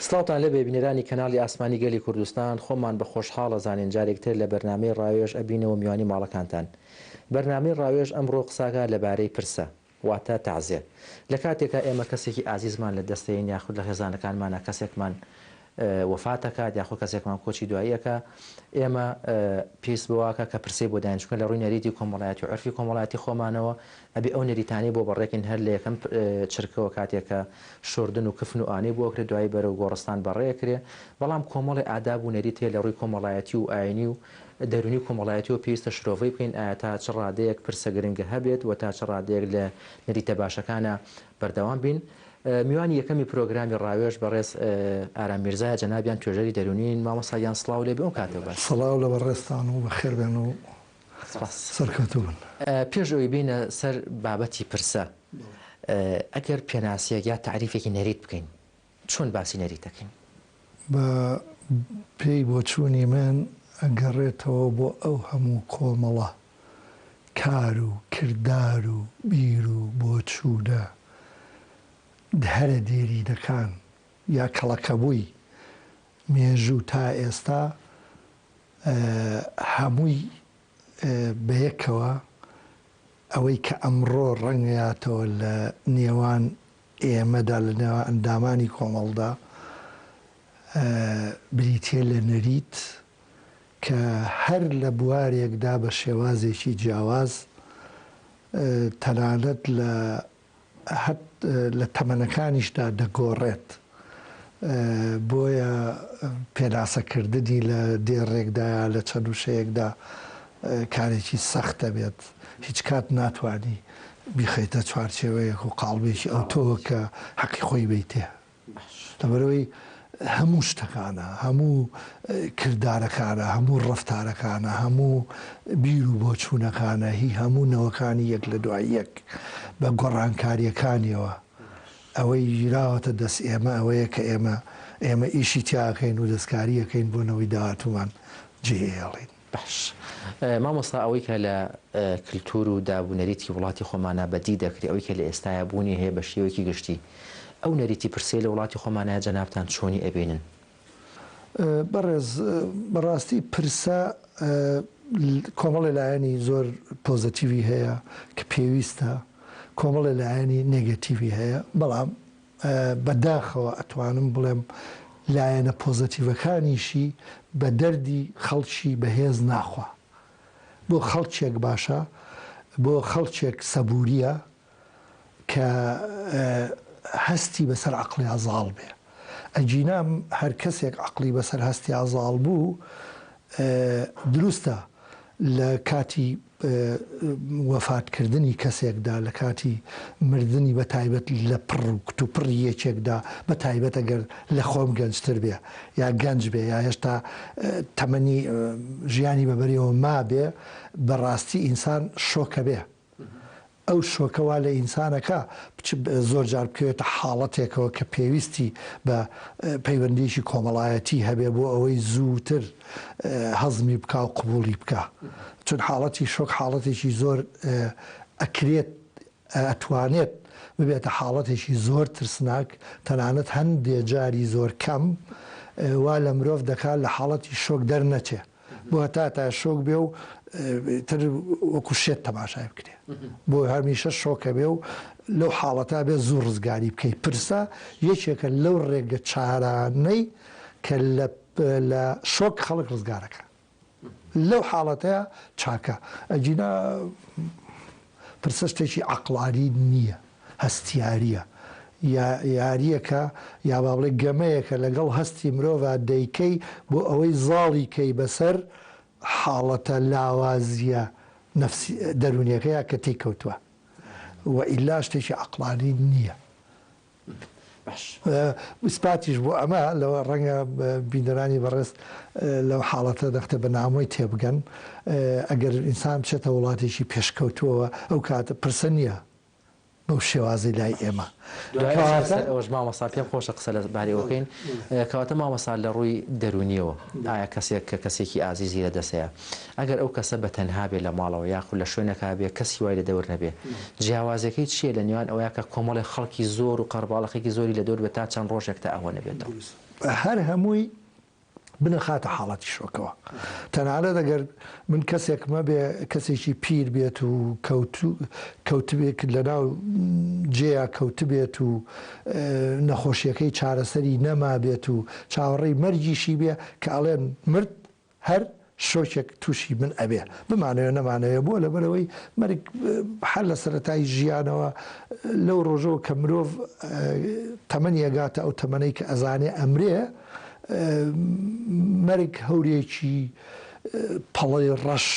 سڵاوتان لە بێبینەرانی کەناڵی ئاسمانی گەلی کوردستان خۆمان بە خۆشحاڵە زانین جارێکتر لە بەرنامەی ڕاوێژ ئەبینەوە میوانی ماڵەکانتان. بەرنامەی ڕاوێژ ئەمڕۆ قساگا لەبارەی پرسە واتە تەعزیە. لە کاتێکە ئێمە کەسێکی ئازیزمان لە دەستەین یاخود لە خێزانەکانمانە کەسێکمان وەفاتەکات یاخود کەسێکمان کۆچی دواییەکە ئێمە پێویست بواکە کە پرسەی بۆ داین چونکە لە ڕووی نەریتی کۆمەڵایەتی و عرفی کۆمەڵایەتی خۆمانەوە ئەبێ ئەو نەریتانەی بۆ بەڕێکن هەر لە یەکەم چرکەوە کاتێکە شۆردن و کفن و ئانەی بۆ کرێت دوایی بەرەو گۆڕستان بەڕێکرێ بەڵام کۆمەڵی ئاداب و نەریت هەیە لە ڕووی کۆمەڵایەتی و ئاینی و دەرونی کۆمەڵایەتی و پێویستە شرۆڤەی بکەین ئایا تا چ ڕادەیەک پرسە گرنگە هەبێت و تا چ ڕادەیەک لە نەریتە باشەکانە بەردەوام بین. میوانی یەکەمی پرۆگرامی ڕاوێژ بەڕێز ئارام میرزایە جەنابیان توێژەری دەرونین مامۆستایان سڵاو لێ بێ ئەو کاتەوە باش. سڵاو لە بەڕێستان و بەخێر بێن و سەرکەوتوو بن. پێش ئەوەی بینە سەر بابەتی پرسە ئەگەر پێناسیەک یا تعریفێکی نەریت بکەین چۆن باسی نەریتەکەین؟ بە پێی بۆچوونی من ئەگەڕێتەوە بۆ ئەو هەموو کۆمەڵە کار و کردار و بیر و بۆچوونە هەرە دێری دەکان یا کەڵەکەبووی مێژوو تا ئێستا هەمووی بەیەکەوە ئەوەی کە ئەمڕۆ ڕەنگەیاتەوە لە نێوان ئێمەدا لە نێوان ئەندامانی کۆمەڵدا بریتێ لە نەریت کە هەر لە بوارێکدا بە شێوازێکی جیاواز تەنانەت لە تەمەنەکانیشدا دەگۆڕێت بۆیە پێناسەکردنی لە دێڕێکدایە لە چەند وشەیەکدا کارێکی سەختە بێت هیچ کات ناتوانانی بیخەیتە چوارچێوەیەک و قاڵبێکی ئەو تۆ کە حەقی خۆی بیتێ لەبەرەوەی هەموو شتەکانە هەموو کردارەکانە هەموو ڕەفتارەکانە هەموو بیر و بۆچوونەکانە هی هەموو نەوەکانی یەک لە دوای یەک بە گۆڕانکاریەکانیەوە ئەوەی ژیراوەتە دەست ئێمە ئەوەیە کە ئێمە ئیشی تیاکەین و دەستکاریەکەین بۆ نەوەی داهاتومان جێهێڵین. باش مامۆستا ئەوەی کە لە کللتور و دابوونەریتی وڵاتی خۆمانە بەدی دەکری ئەوەی کە لە ئێستاە بوونی هەیە بە شێوەیەکی گشتی ئەو نەریتی پرسێ لە وڵاتی خۆمانە جەنابتان چۆنی ئەبێنن؟ بەڕێز بەڕاستی پرسە کۆمەڵی لایەنی زۆر پۆزتیڤی هەیە کە پێویستە کۆمەڵی لایەنی نێگەتیڤی هەیە بەڵام بەداخەوە ئەتوانم بڵێم لایەنە پۆزتیڤەکانیشی بە دەردی خەڵکی بەهێز ناخوا بۆ خەڵکێک باشە بۆ خەڵکێک سەبووریە کە هەستی بەسەر عەقڵی ئازاڵ بێ ئەجینام هەر کەسێک عەقڵی بەسەر هەستی ئازاڵ بوو دروستە لە کاتی وەفاتکردنی کەسێکدا لە کاتی مردنی بەتایبەت لە پڕ و کتوپڕی یەکێکدا بەتایبەت ئەگەر لە خۆم گەنجتر بێ یا گەنج بێ یا هێشتا تەمەنی ژیانی بەبەریەوە ما بێ بەڕاستی ئینسان شۆکە بێ ئەو شۆکەوا لە ئینسانەکە زۆر جار بکەوێتە حاڵەتێکەوە کە پێویستی بە پەیوەندیشی کۆمەڵایەتی هەبێ بۆ ئەوەی زووتر هەزمی بکە و قبوڵی بکە چون حاڵەتی شۆک حاڵەتێکی زۆر ئەکرێت ئەتوانێت ببێتە حاڵەتێکی زۆر ترسناک تەنانەت هەندێ جاری زۆر کەم وا لە مرۆڤ دەکات لە حاڵەتی شۆک دەرنەچێ بۆ هەتا تا شۆک بێ و تر وەکو شێت تەماشای بکرێ بۆ هەمیشە شۆکە بێ و لەو حاڵەتا بێ زوو ڕزگاری بکەیت پرسە یەکێکە لەو ڕێگە چارانەی کە لە شۆک خەڵک ڕزگارەکە لەو حاڵەتەیە چاکە ئەجینا پرسە شتێکی عەقڵانی نییە هەستیاریە یاریەکە یا با بڵێ گەمەیەکە لەگەڵ هەستی مرۆڤ دەیکەی بۆ ئەوەی زاڵی کەی بەسەر حاڵەتە لاوازیە دەرونیەکەیە کە تێکەوتووە و ئیلا شتێکی عەقڵانی نییە. سپاتیش بۆ ئەمە لەوە ڕەنگە بینەرانی بەڕێست لەو حاڵەتە دەختە بە نامۆی تێبگەن ئەگەر ئینسان بچێتە وڵاتێکی پێشکەوتووەوە ئەو کاتە پرسە نییە بەو شێوازی لای ئێمە ئەوەش مامۆستا پێم خۆشە قسە لەبارەی ئەوکەین کەواتە مامۆستا لە ڕووی دەرونیەوە ئایا کەسێک کە کەسێکی ئازیزی لە دەسەیە ئەگەر ئەو کەسە بەتەنها بێ لە ماڵەوە یاخود لە شوێنەکە بێ کەسی وای لە دەور نەبێ جیاوازەکەی چییە لە نێوان ئەوەیە کە کۆمەڵی خەڵکی زۆر و قەرباڵەخێکی زۆری لە دەور بێت تا چەند ڕۆژێک تا ئەوە نەبێتەوە؟ هەر هەمووی بنەخاتە حاڵەتی شۆکەوە تەنانەت ئەگەر من کەسێکمە بێ کەسێکی پیر بێت و کەوتبێت لەناو جێیا کەوت بێت و نەخۆشیەکەی چارەسەری نەما بێت و چاوەڕێی مەرجیشی بێ کە ئەڵێن مرد هەر شۆکێک تووشی من ئەبێ بمانەوە نەمانەوە بۆ لەبەرەوەی مەرگ هەر لە سەرەتای ژیانەوە لەو ڕۆژەوە کە مرۆڤ تەمەنیەگاتە ئەو تەمەنەی کە ئەزانێ ئەمرێ مەرگ هەورێکی پەڵەی ڕەش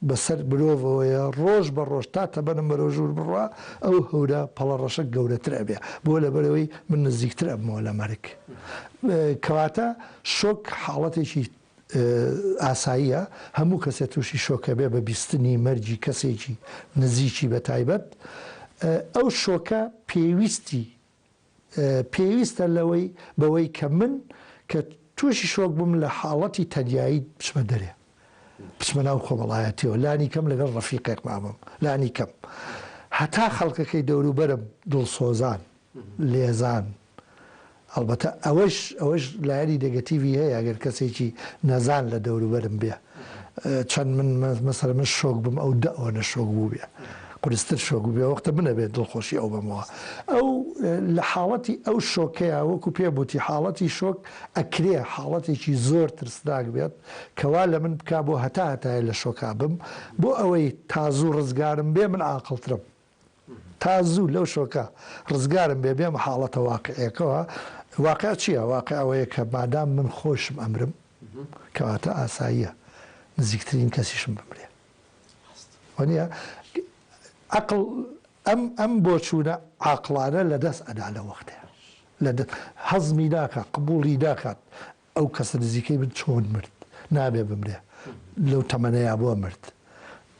بەسەر مرۆڤەوەیە ڕۆژ بە ڕۆژ تا تەبەنم بەرەژوور بڕوا ئەو هەورە پەڵە ڕەشە گەورەتر ئەبێ بۆ لەبەرەوەی من نزیکتر ئەبمەوە لە مەرگ کەواتە شۆک حاڵەتێکی ئاساییە هەموو کەسێ تووشی شۆکە بێ بە بیستنی مەرجی کەسێکی نزیکی بە تایبەت ئەو شۆکە پێویستە لەوەی بەوەی کە من کە تووشی شۆک بووم لە حاڵەتی تەنیایی بچمە دەرێ بچمە ناو خۆبەڵایەتیەوە لانی کەم لەگەڵ ڕەفیقێک مامم لانی کەم هەتا خەڵکەکەی دەوروبەرم دڵسۆزان لێزان ئەلبەتە ئەوەش لایەنی نێگەتیڤی هەیە ئەگەر کەسێکی نەزان لە دەوروبەرم بێ چەند من مەسەر من شۆک بم ئەو دەوە نەشۆک بوو بێ قورستر شۆک بێ وەختە منە بێت دڵخۆشی ئەو بمەوە ئەو لە حاڵەتی ئەو شۆکەیە وەکو پێبووتی حاڵەتی شۆک ئەکرێ حاڵەتێکی زۆر ترسناک بێت کەوا لە من بک بۆ هەتایە لە شۆکا بم بۆ ئەوەی تازوو ڕزگارم بێ من عاقڵترم تازوو لەو شۆکە ڕزگارم بێ بێمە حاڵەتە واقعەکەەوە واقع چییە؟ واقع ئەوەیە کە مادام من خۆشم ئەمرم کەواتە ئاساییە نزیکترین کەسیشم بمرێ وەنیە عقل ئەم بۆ چوونە عاقلانە لە دەست ئەدا لە وەختەیە هەزمی داکات قبوڵی داکات ئەو کەسە نزیکەی من چۆن مرد نابێ بمرێ لەو تەمەنەیە بۆ مرد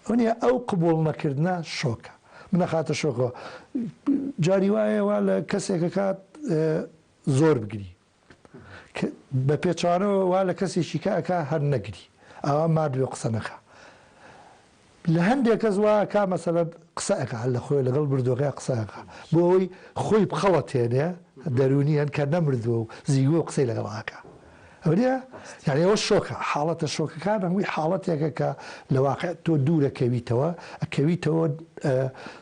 وەنیە ئەو قبوڵ نەکردە شۆکە منەخاتە شۆکەوە جاری وایەوە لە کەسێکە کات زۆر بگری بە پێچوانەوە وا لە کەسێکی کاکە هەر نەگری ئەوە مادوێ قسە نەکە لە هەندێک کەس واکە مەسەلەن قسەکە لە خۆی لەگەڵ بردوەکەی قسەکە بۆ ئەوی خۆی بخەڵەتێنێ دەرونیان کە نەمردووە و زیگوە قسەی لەگەڵاکە ئەوە یعنی ئەوە شۆکە حاڵەتە شۆکەکان هەمووی حاڵەتێکە کە لە واقع تۆ دوورەکەویتەوە ئەکەویتەوە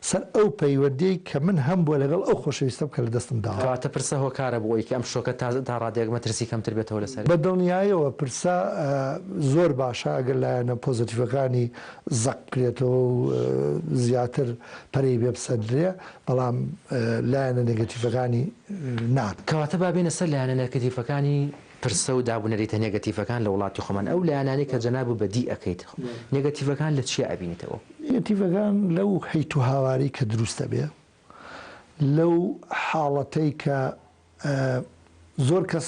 سەر ئەو پەیوەندەی کە من هەم بۆ لەگەڵ ئەو خۆشەویستم کە لە دەستم داوە کەواتە پرسە هۆکارە بۆی کە ئەم شۆکە تا ڕادێک مەترسی کەمتر بێتەوە لەسەر بە دڵنیاییەوە پرسە زۆر باشە ئەگەر لایەنە پۆزتیڤەکانی زەق بکرێتەوە و زیاتر پەرەی بێ بسەندرێ بەڵام لایەنە نێگەتیڤەکانی نات کەواتە بابێنە سەر لایەنە نێگەتیڤەکانی پرسە و دابوونەریتە نێگەتیڤەکان لە وڵاتی خۆمان ئەو لایەنانی کە جەناب و بەدی ئەەکەیت نێگەتیڤەکان لە چی ئەبینیتەوە؟ نێگەتیڤەکان لەو حەیت و هاواری کە دروستە بێ لەو حاڵەتەی کە زۆر کەس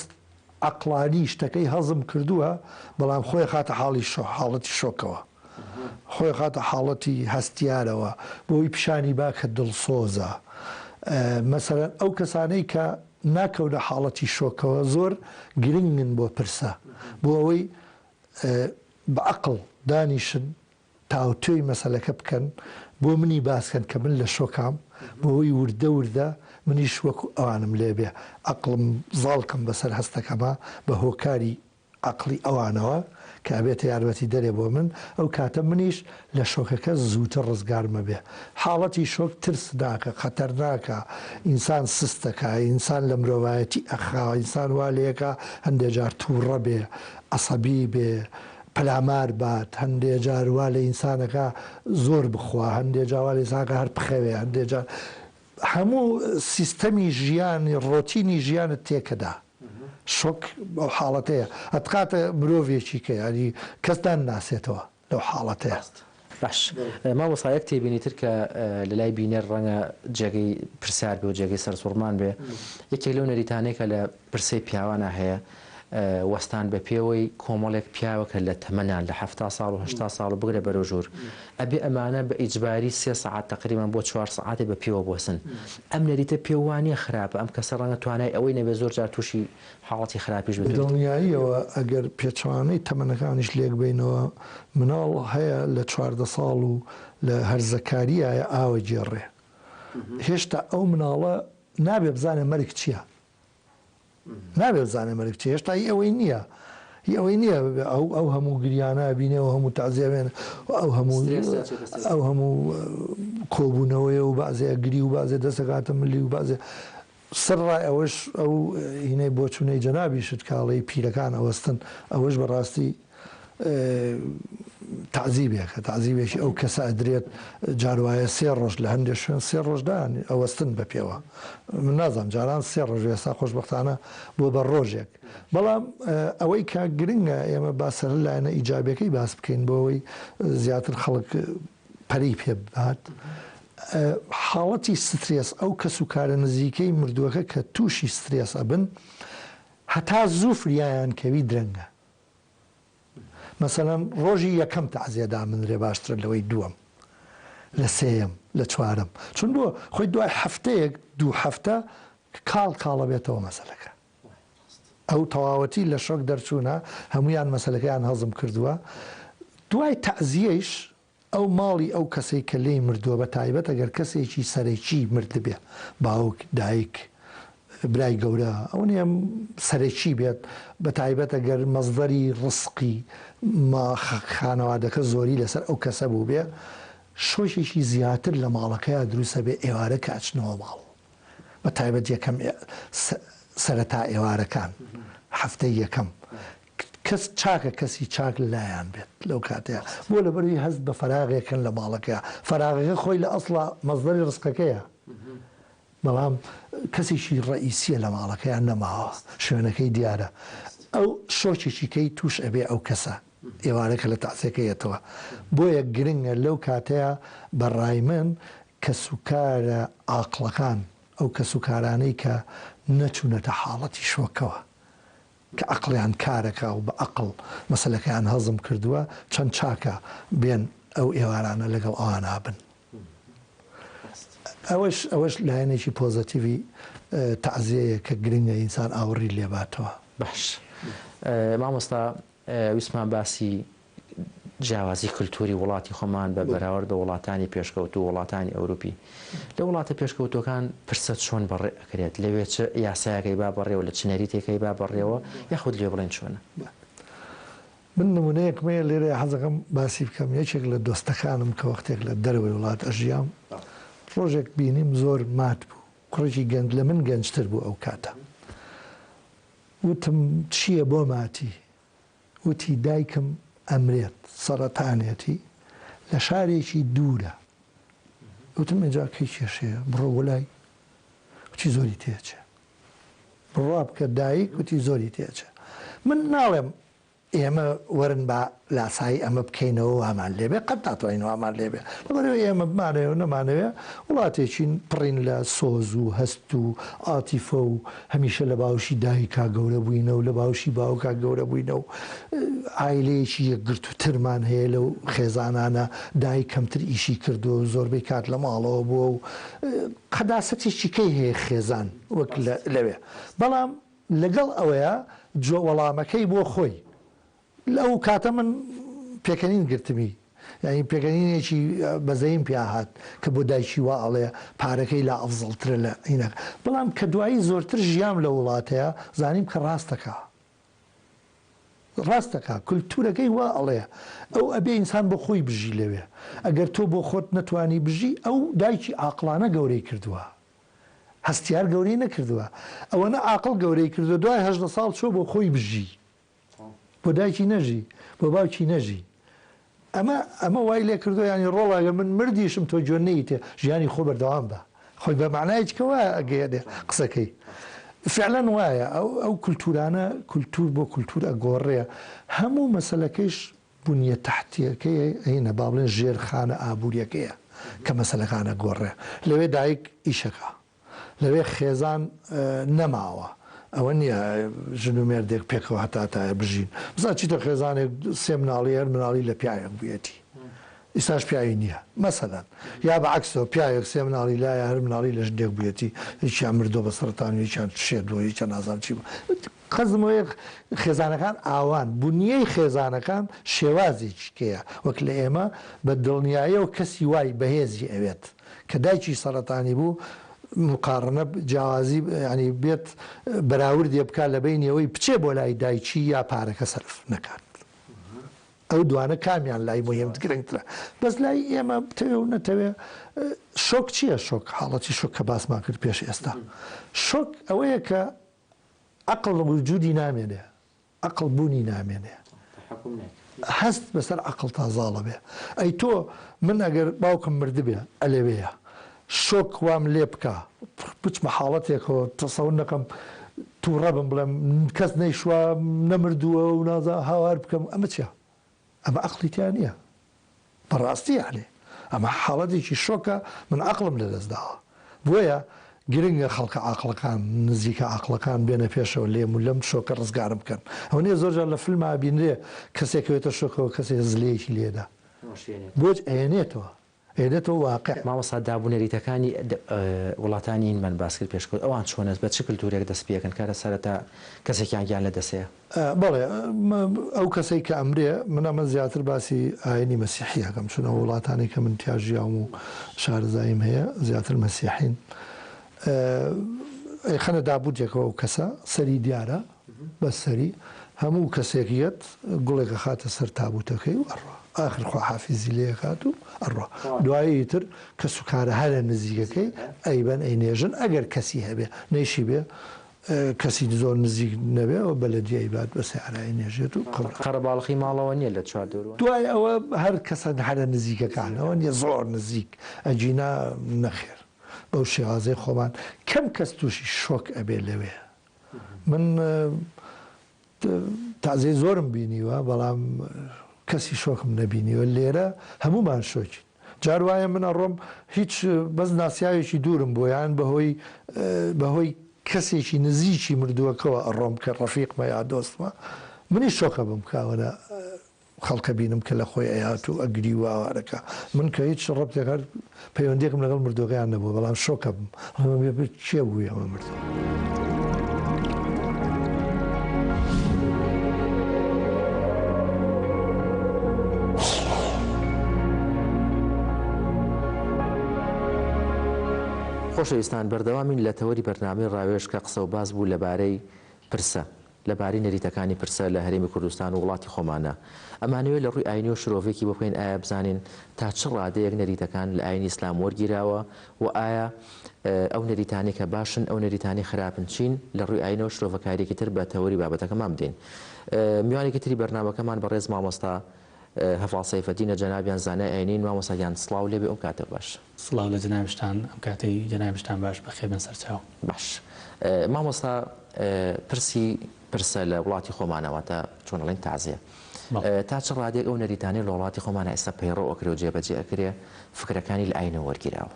عەقڵانی شتەکەی هەزم کردووە بەڵام خۆی خاتە حاڵەتی شۆکەوە خۆی خاتە حاڵەتی هەستیارەوە بۆی پیشانی با کە دڵسۆزە مەسەلەن ئەو کەسانەی کە ناکەونە حاڵەتی شۆکەوە زۆر گرنگن بۆ پرسە بۆ ئەوەی بە عەقڵ دانیشن تاوتوێی مەسەلەکە بکەن بۆ منی باسکەن کە من لە شۆکام بۆ ئەوەی وردە منیش وەکو ئەوانم لێبێ عەقڵم زاڵکەم بەسەر هەستەکەمە بە هۆکاری عەقڵی ئەوانەوە کە ئەبێتە یارمەتی دەرێ بۆ من ئەو کاتە منیش لە شۆکەکە زووتر ڕزگارمە بێ حاڵەتی شۆک ترس ناکە خەتەر ناکە ئینسان سستەکە ئینسان لە مرۆڤایەتی ئەخا ئینسان وا لەیەکە هەندێک جار تووڕە بێ عەسەبی بێ پەلامار بات هەندێک جار وا لە ئینسانەکە زۆر بخوا هەندێک جاوا لە ئینسانەکە هەر بخەوێ هەندێک جار هەموو سیستەمی ژیانی ڕۆتینی ژیانت تێکەدا شۆک ئەو حاڵەتەیە ئەتقاتە مرۆڤێکی کە ینی کەسدان ناسێتەوە لەو حاڵەتەیە باش مامۆستا یەک تێبینیتر کە لە لای بینەر ڕەنگە جێگەی پرسیار بێ و جێگەی سەرسوڕمان بێ یەکێک لەو نەریتانەیە کە لە پرسەی پیاوانە هەیە وەستان بە پێوەی کۆمەڵێک پیاوەکە لە تەمەنیان لە 70 ساڵ و 80 ساڵ و بگرە بەرەو ژوور ئەبێ ئەمانە بە ئیجباری 3 سەعات تقریبان بۆ 4 سەعاتی بە پێوە بۆسن ئەم نەریتە پێوانیە خراپە ئەم کەسە ڕەنگە توانای ئەوەی نەبێ زۆر جار تووشی حاڵەتی خراپیش بێت دڵنیاییەوە ئەگەر پێچوانەی تەمەنەکانیش لێک بینەوە مناڵ هەیە لە 14 ساڵ و لە هەرزەکاریایە ئاوە جێڕێ هێشتا ئەو مناڵە نابێ بزانێ مەرگ چییە نابێ بزانێ مەرگ چی هێشتا ئەوەی نییە ئەوەی نییە ئەو هەموو گریانە بینێ و هەموو تازیێن ئەو هەموو کۆبوونەوەی و بازێ گری و بازێ دەسەکاتە ملی و بازێ سڕای ئەوەش ئەو هینەی بۆچوونەی جەنابی شت کاڵی پیرەکان ئەوەستن ئەوەش بەڕاستی تعزیبێکە تعزیبێکی ئەو کەسە ئەدرێت جاروایە 3 ڕۆژ لە هەندێک شوێن 3 ڕۆژدان ئەوەستن بە پێوە من نازانم جاران 3 ڕۆژ ئێستا خۆشبەختانە بۆ بە ڕۆژێک بەڵام ئەوەی کا گرنگە ئێمە باسەر لایەنە ئیجابەکەی باس بکەین بۆ ئەوەی زیاتر خەڵک پەری پێ بات حاڵەتی سترێس ئەو کەس و کارە نزیکەی مردووەکە کە تووشی سترێس ئەبن هەتا زوو فریایان کەوی درەنگە مەسەلەن ڕۆژی یەکەم تەعزیەدا منرێ باشترە لەوەی دووەم لە سێیەم لە چوارەم چون بۆ خۆی دوای هەفتەیەک 2 هەفتە کاڵە بێتەوە مەسەلەکە ئەو تەواوەتی لە شۆک دەرچوونە هەمویان مەسەلەکەیان هەزم کردووە دوای تەعزیەش ئەو ماڵی ئەو کەسەی کە لێی مردووە بە تایبەت ئەگەر کەسێکی سەرەکی مردبێ باوک دایک برای گەورە ئەو نیە سەرەکی بێت بە تایبەت ئەگەر مەزدەری ڕسقی خانەوادەکە زۆری لەسەر ئەو کەسە بوو بێ شۆشێکی زیاتر لە ماڵەکەیە دروستە بێ ئێوارە کاچنەوە ماڵ بە تایبەت یەکەم سەرەتا ئێوارەکان هەفتەی یەکەم کەس چاکە کەسی چاک لایەن بێت لەو کاتەیە بۆ لە بەروی هەست بە فەراغێکن لە ماڵەکەیە فەراغەکە خۆی لە ئەسڵا مەزدەری ڕسقەکەیە بەڵام کەسێکی ڕئیسیە لە ماڵەکەیان نەماوە شوێنەکەی دیارە ئەو شۆکێکیکەی توش ئەبێ ئەو کەسە ئێوارەکە لە تاسەکەیەتەوە بۆیە گرنگە لەو کاتەیە بەڕای من کە سوکارە عاقڵەکان ئەو کە سوکارانەی کە نەچوونەتە حاڵەتی شۆکەوە کە عقلیان کارەکە و بە عقل مەسەلەکەیان هەزم کردووە چەند چاکە بێن ئەو ئێوارانە لەگەڵ ئەوان نابن ئەوەش لایەنێکی پۆزەتیڤی تەعزیەیە کە گرنگە ئینسان ئاوەڕی لێباتەوە باش مامۆستا ویسمان باسی جیاوازی کللتوری وڵاتی خۆمان بە بەراورد بە وڵاتانی پێشکەوتو وڵاتانی ئەوروپی لە وڵاتە پێشکەوتەکان پرسە چۆن بەڕێ ئەکرێت لەوێ چ یاسایەکەی با بەڕێوە لە چنەریتێکەکەی با بەڕێوە یاخود لێ بڵێن چۆنە من نمونەیەکمە لێرە حەزەکەم باسی بکەم یەکێک لە دۆستەکانم کە وەختێک لە دەروی وڵات ئەژیام ڕۆژێک بینیم زۆر مات بوو کوڕێکی گەنج لە من گەنجتر بوو ئەو کاتە وتم چییە بۆ ماتی وتی دایکم ئەمرێت سەرەتانێتی لە شارێکی دوورە وتم ئێجا کەی کێشەیە بڕۆ وەلای وتی زۆری تێچێ بڕوا بکە دایک وتی زۆری تێچێ من ناڵێم ئێمە وەرن بە لاسایی ئەمە بکەینەوە ئامان لێبێ قەت ناتوانینەوە ئامان لێبێ لەبەرەوەی ئێمە بمانەوە نەمانەوێ وڵاتێکین پڕین لە سۆز و هەست و ئاتیفە و هەمیشە لە باوشی دایکا گەورە بووینە و لە باوشی باوکا گەورە بووینە و ئایلەیەکی یەکگرت و ترمان هەیە لەو خێزانانە دایک کەمتر ئیشی کردو و زۆربەی کات لە ماڵەوە بووە و قەداسەتێکی کەی هەیە خێزان وەک لەوێ بەڵام لەگەڵ ئەوەیە وەڵامەکەی بۆ خۆی لەو کاتە من پێکەنین گرتمی یعنی پێکەنینێکی بەزەیم پیاهات کە بۆ دایکی وا ئەڵێ پارەکەی لا ئەفزڵترە لە عینەک بەڵام کە دوایی زۆرتر ژیام لە وڵاتەیە زانیم کە ڕاستەکە کولتورەکەی وا ئەڵێ ئەو ئەبێ ئینسان بۆ خۆی بژی لەوێ ئەگەر تۆ بۆ خۆت نەتوانی بژی ئەو دایکی عاقڵانە گەورەی کردووە هەستیار گەورەی نەکردووە ئەوەنە عاقڵ گەورەی کردو دوای 18 ساڵ چۆ بۆ خۆی بژی بۆ دایکی نەژی بۆ باوکی نەژی ئەمە وای لێ کردو ینی ڕۆڵاگە من مردیشم تۆ جۆ نەیتێ ژیانی خۆ بەردەوام بە خۆی بە معنایەکەوە ئەگەێدێ قسەکەی فعلەن وایە ئەو کولتورانە کولتور بۆ کولتور ئەگۆڕەیە هەموو مەسەلەکەیش بنیە تەحتیەکەی هینە با بڵێن ژێرخانە ئابوووریەکەیە کە مەسەلەکانە گۆڕێ لەوێ دایک ئیشەکە لەوێ خێزان نەماوە ئەوە نییە ژن و مێردێک پێکەوە هەتاتایە بژین بزان چیتە خێزانێک 3 مناڵی هەر مناڵی لە پیاەک بێتی ئیساش پیاوی نییە مەسەلەن یا بە عکسەوە پیاەک 3 مناڵی لایە هەر مناڵی لە ژندێک بێتی هیچیان مردۆ بە سەرتانی هیچیان شێدووە هیچیان نازان چی قەزمەوەی خێزانەکان ئاوان بوونیەی خێزانەکان شێوازێکیکەیە وەک لە ئێمە بە دڵنیاییەوە کەسی وای بەهێزی ئەوێت کە دایکی سەرەتانی بوو مقارنە جیاوازی ینی بێت بەراوردێ بکات لە بینەوەی بچێ بۆ لای دایکی یا پارەکە سەرف نەکات. ئەو دوانە کامیان لای مهمت گرنگترە. بەس لای ئێمە بتەوێ و نەتەوێ شۆک چییە؟ شۆک حاڵەتی شۆک کە باسمان کرد پێش ئێستا. شۆک ئەوەیە کە عقڵ وجودی نامێنێ، عقڵ بوونی نامێنێ، هەست بەسەر عقڵ تازاڵە بێ. ئەی تۆ من ئەگەر باوکم مردبێ ئەلەوەیە شۆک وام لێ بکە بچمە حاڵەتێکەوە تەسەور نەکەم تووڕە بم بڵێم کەس نەیشوە نەمردووە و نازا هاوار بکەم ئەمە چیە؟ ئەمە عقلیتیان نییە بەڕاستی یانێ ئەمە حاڵەتێکی شۆکە من عقلم لە دەستداوە. بۆیە گرنگە خەڵکە عاقڵەکان نزیکە عاقڵەکان بێنە پێشەوە لێم و لەم شۆکە ڕزگارم بکەن. ئەو نیە زۆرجار لە فیلمە بینرێ کەسێکەوێتە شۆکەوە کەسێک زلەیەکی لێدا بۆچ ئەێنێتەوە ئێنێتەوە واقع. مامۆستا دابوونەریتەکانی وڵاتانی من باس کرد پێشکەوت ئەوان چۆنەت بە چ کلتورێک دەست پێکەن کارە سەرەتا کەسێکیان گیان لە دەسەیە؟ بەڵێ ئەو کەسەی کە ئەمرێ من ئەمە زیاتر باسی ئاینی مەسیحیەکەم چونە وڵاتانی کە من تیاژیام و شارەزاییم هەیە زیاتر مەسیحین. خەنە دابوودێکەوە و کەسە سەری دیارە بە سەری هەموو کەسێکیەت گوڵێکە خاتە سەر تابوتەکەی و ئەڕوا آخر خوا حافیزی لێ هات و ئەڕوا دوایی تر کە سوکارە هەرە نزیکەکەی ئەیبەن ئەینێژن ئەگەر کەسی هەبێ نەیشی بێ کەسی زۆر نزیک نەبێ ئەو بەلەدیای بات بە سیارایی نێژێت و قەرەباڵغی ماڵەوە نییە لە چوار دەوروە. دوای ئەوە هەر کەسە هەرە نزیکەکانەوە نیە زۆر نزیک ئەجینا نەخێر بەو شێوازەی خۆمان کەم کەس تووشی شۆک ئەبێ لەوێ. من تازەی زۆرم بینیوە بەڵام کەسی شۆکم نەبینیوە. لێرە هەمومان شۆکین. جار وایە من ئەڕۆم هیچ بەس ناسیاوێکی دوورم بۆ یان بەهۆی کەسێکی نزیکی مردووەکەوە ئەڕۆم کە ڕەفیقمە یا دۆستمە منی شۆکە بم کاوەنە خەڵکە بینم کە لە خۆی ئەیات و ئەگری و ئاوارەکە من کە هیچ ڕەبتێک هەر پەیوەندێکم لەگەڵ مردوەکەیان نەبوو بەڵام شۆکە بم چێ بووی ئەمە مردووە. خۆشەویستان بەردەوامین لە تەوەری بەرنامەی ڕاوێژ کە قسە و باز بوو لەبارەی پرسە لەبارەی نەریتەکانی پرسە لە هەرێمی کوردستان و وڵاتی خۆمانە. ئەمانەوێت لە ڕووی ئاینی و شرۆڤێکی بکەین ئایا بزانین تا چ ڕادەیەک نەریتەکان لە ئاینی ئیسلام وەرگیراوە و ئایا ئەو نەریتانی کە باشن ئەو نەریتانی خراپن چین لە ڕووی ئاینە و شرۆڤەکاریێکی تر بە تەوەری بابەتەکەمان بدەین. میوانێکی تری بەرنامەکەمان بەڕێز مامۆستا هەفاڵ سەیفەدینە جەنابیان زانای ئاینین مامۆستایان سڵاو لێبێ ئەو کاتە باش. سڵاو لە جەنابشتان ئەم کاتەی جەنابشتان باش بەخێر بن سەرچاو. باش مامۆستا پرسی پرسە لە وڵاتی خۆمانەوەتە چۆنەڵێن تازیە تا چ ڕادێک ئەو نەریتانی لە وڵاتی خۆمانە ئێستا پەیڕۆ ئەکرێ و جێبەجێ ئەکرێ فکرەکانی لە ئاینە وەرگیراوە.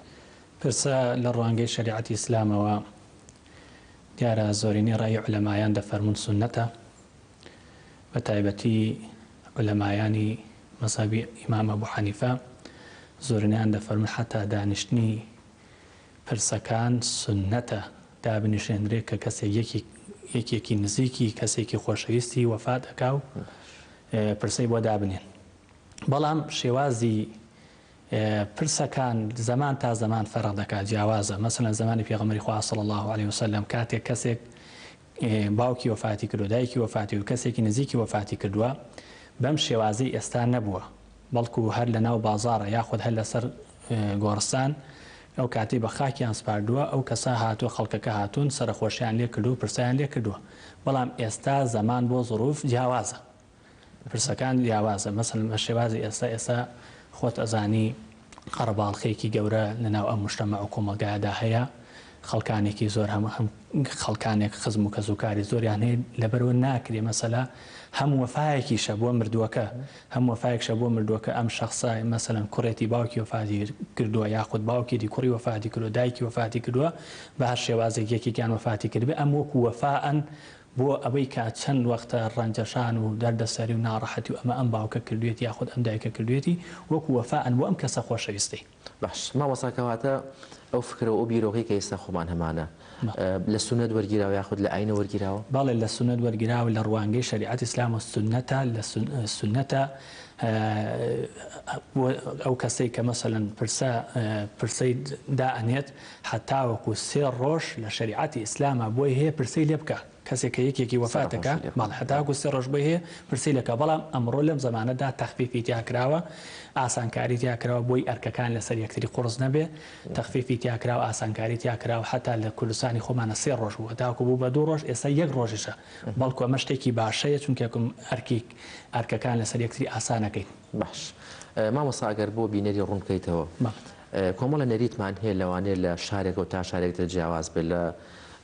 پرسە لە ڕوانگەی شەریعەتی ئیسلامەوە دیارە زۆرینەی ڕای عولەمایان دەفەرمون سونەتە بە تایبەتی عولەمایانی مەزهەبی ئیمام ئەبوو حەنیفە زۆرینیان دەفەرمون حتا دانیشتنی پرسەکان سونەتە دابنیشێنرێت کە کەسێک یەکێکی نزیکی کەسێکی خۆشەویستی وەفات ئەکا و پرسەی بۆ دابنێن. بەڵام شێوازی پرسەکان زەمان تا زەمان فەرق دەکات جیاوازە. مەسەلەن زەمانی پێغەمبەری خوا صلی الله علیه وسلم کاتێک کەسێک باوکی وەفاتی کردو دایکی وەفاتی و کەسێکی نزیکی وەفاتی کردووە بەم شێوازەی ئێستا نەبووە بەڵکو هەر لە ناو بازاڕە یاخود هەر لەسەر گۆڕستان ئەو کاتی بە خاکیان سپاردووە ئەو کەسە هاتووە خەڵکەکە هاتوون سەرخۆشیان لێ کردو و پرسیان لێ کردووە. بەڵام ئێستا زەمان بۆ زروف جیاوازە پرسەکان جیاوازە. مەسەلەن بە شێوازی ئێستا خۆت ئەزانی قەرەباڵغێکی گەورە لەناو ئەم مجتەمە و کۆمەلگایەدا هەیە خەڵکانێکی زۆر هەم خەڵکانێک خزم و کەسوکاری زۆریان هەیە لەبەرەوە ناکرێ مەسەلا هەم وەفایەکیشە بۆ مردووەکە هەم وەفایەکشە بۆ مردووەکە ئەم شەخصای مەسەلەن کوڕێتی باوکی وەفاتی کردووە یاخود باوکێتی کوڕی وەفاتی کردووە دایکی وەفاتی کردووە بە هەر شێوازێک یەکێکیان وەفاتی کردبێ ئەم وەکو وەفاەن بۆ ئەوەی کا چەند وەختە ڕەنجەشان و دەردەسەری و ناڕەحەتی و ئەمە ئەم باوکە کردوێتی یاخود ئەم دایکە کردوێتی وەکو وەفاەن بۆ ئەم کەسە خۆشەویستی. باش مامۆساکەواتە ئەو فکرە و ئەو بیرۆکەی کە ئێستا خۆمان هەمانە لە سونەت وەرگیراوە یاخود لە ئاینە وەرگیراوە؟ بەڵێ لە سونەت وەرگیراوە لە ڕوانگەی شریعەتی ئیسلام و سونەتە لە سونەتە ئەو کەسەی کە مەسەڵەن پرسەی دائەنێت هەتاوەکو 3 ڕۆژ لە شریعەتی ئیسلامە بۆی هەیە پرسەی لێ بکە کەسێک کە یەکێکی وەفاتەکە بەڵێ هەتاوەکو 3 ڕۆژ بۆی هەیە پرسەی لەکە بەڵام ئەمڕۆ لەم زەمانەدا تەخفیفی تیاکراوە ئاسانکاری تیاکراوە بۆی ئەرکەکان لەسەر یەکتری قورس نەبێ تەخفیفی تیاکراوە ئاسانکاری تیاکراوە هەتا لە کوردستانی خۆمانە 3 ڕۆژ بوو هەتاوەکو بوو بە 2 ڕۆژ ئێستا 1 ڕۆژیشە بەڵکو ئەمە شتێکی باشەیە چونکەکم ئەرکەکان لەسەر یەکتری ئاسانەکەین. باش مامۆستا ئەگەر بۆ بینەری ڕوون بکەیتەوە کۆمەڵە نەریتمان هەیە لەوانەیە لە شارێکەوە تا شارێکتر جیاواز بێت لە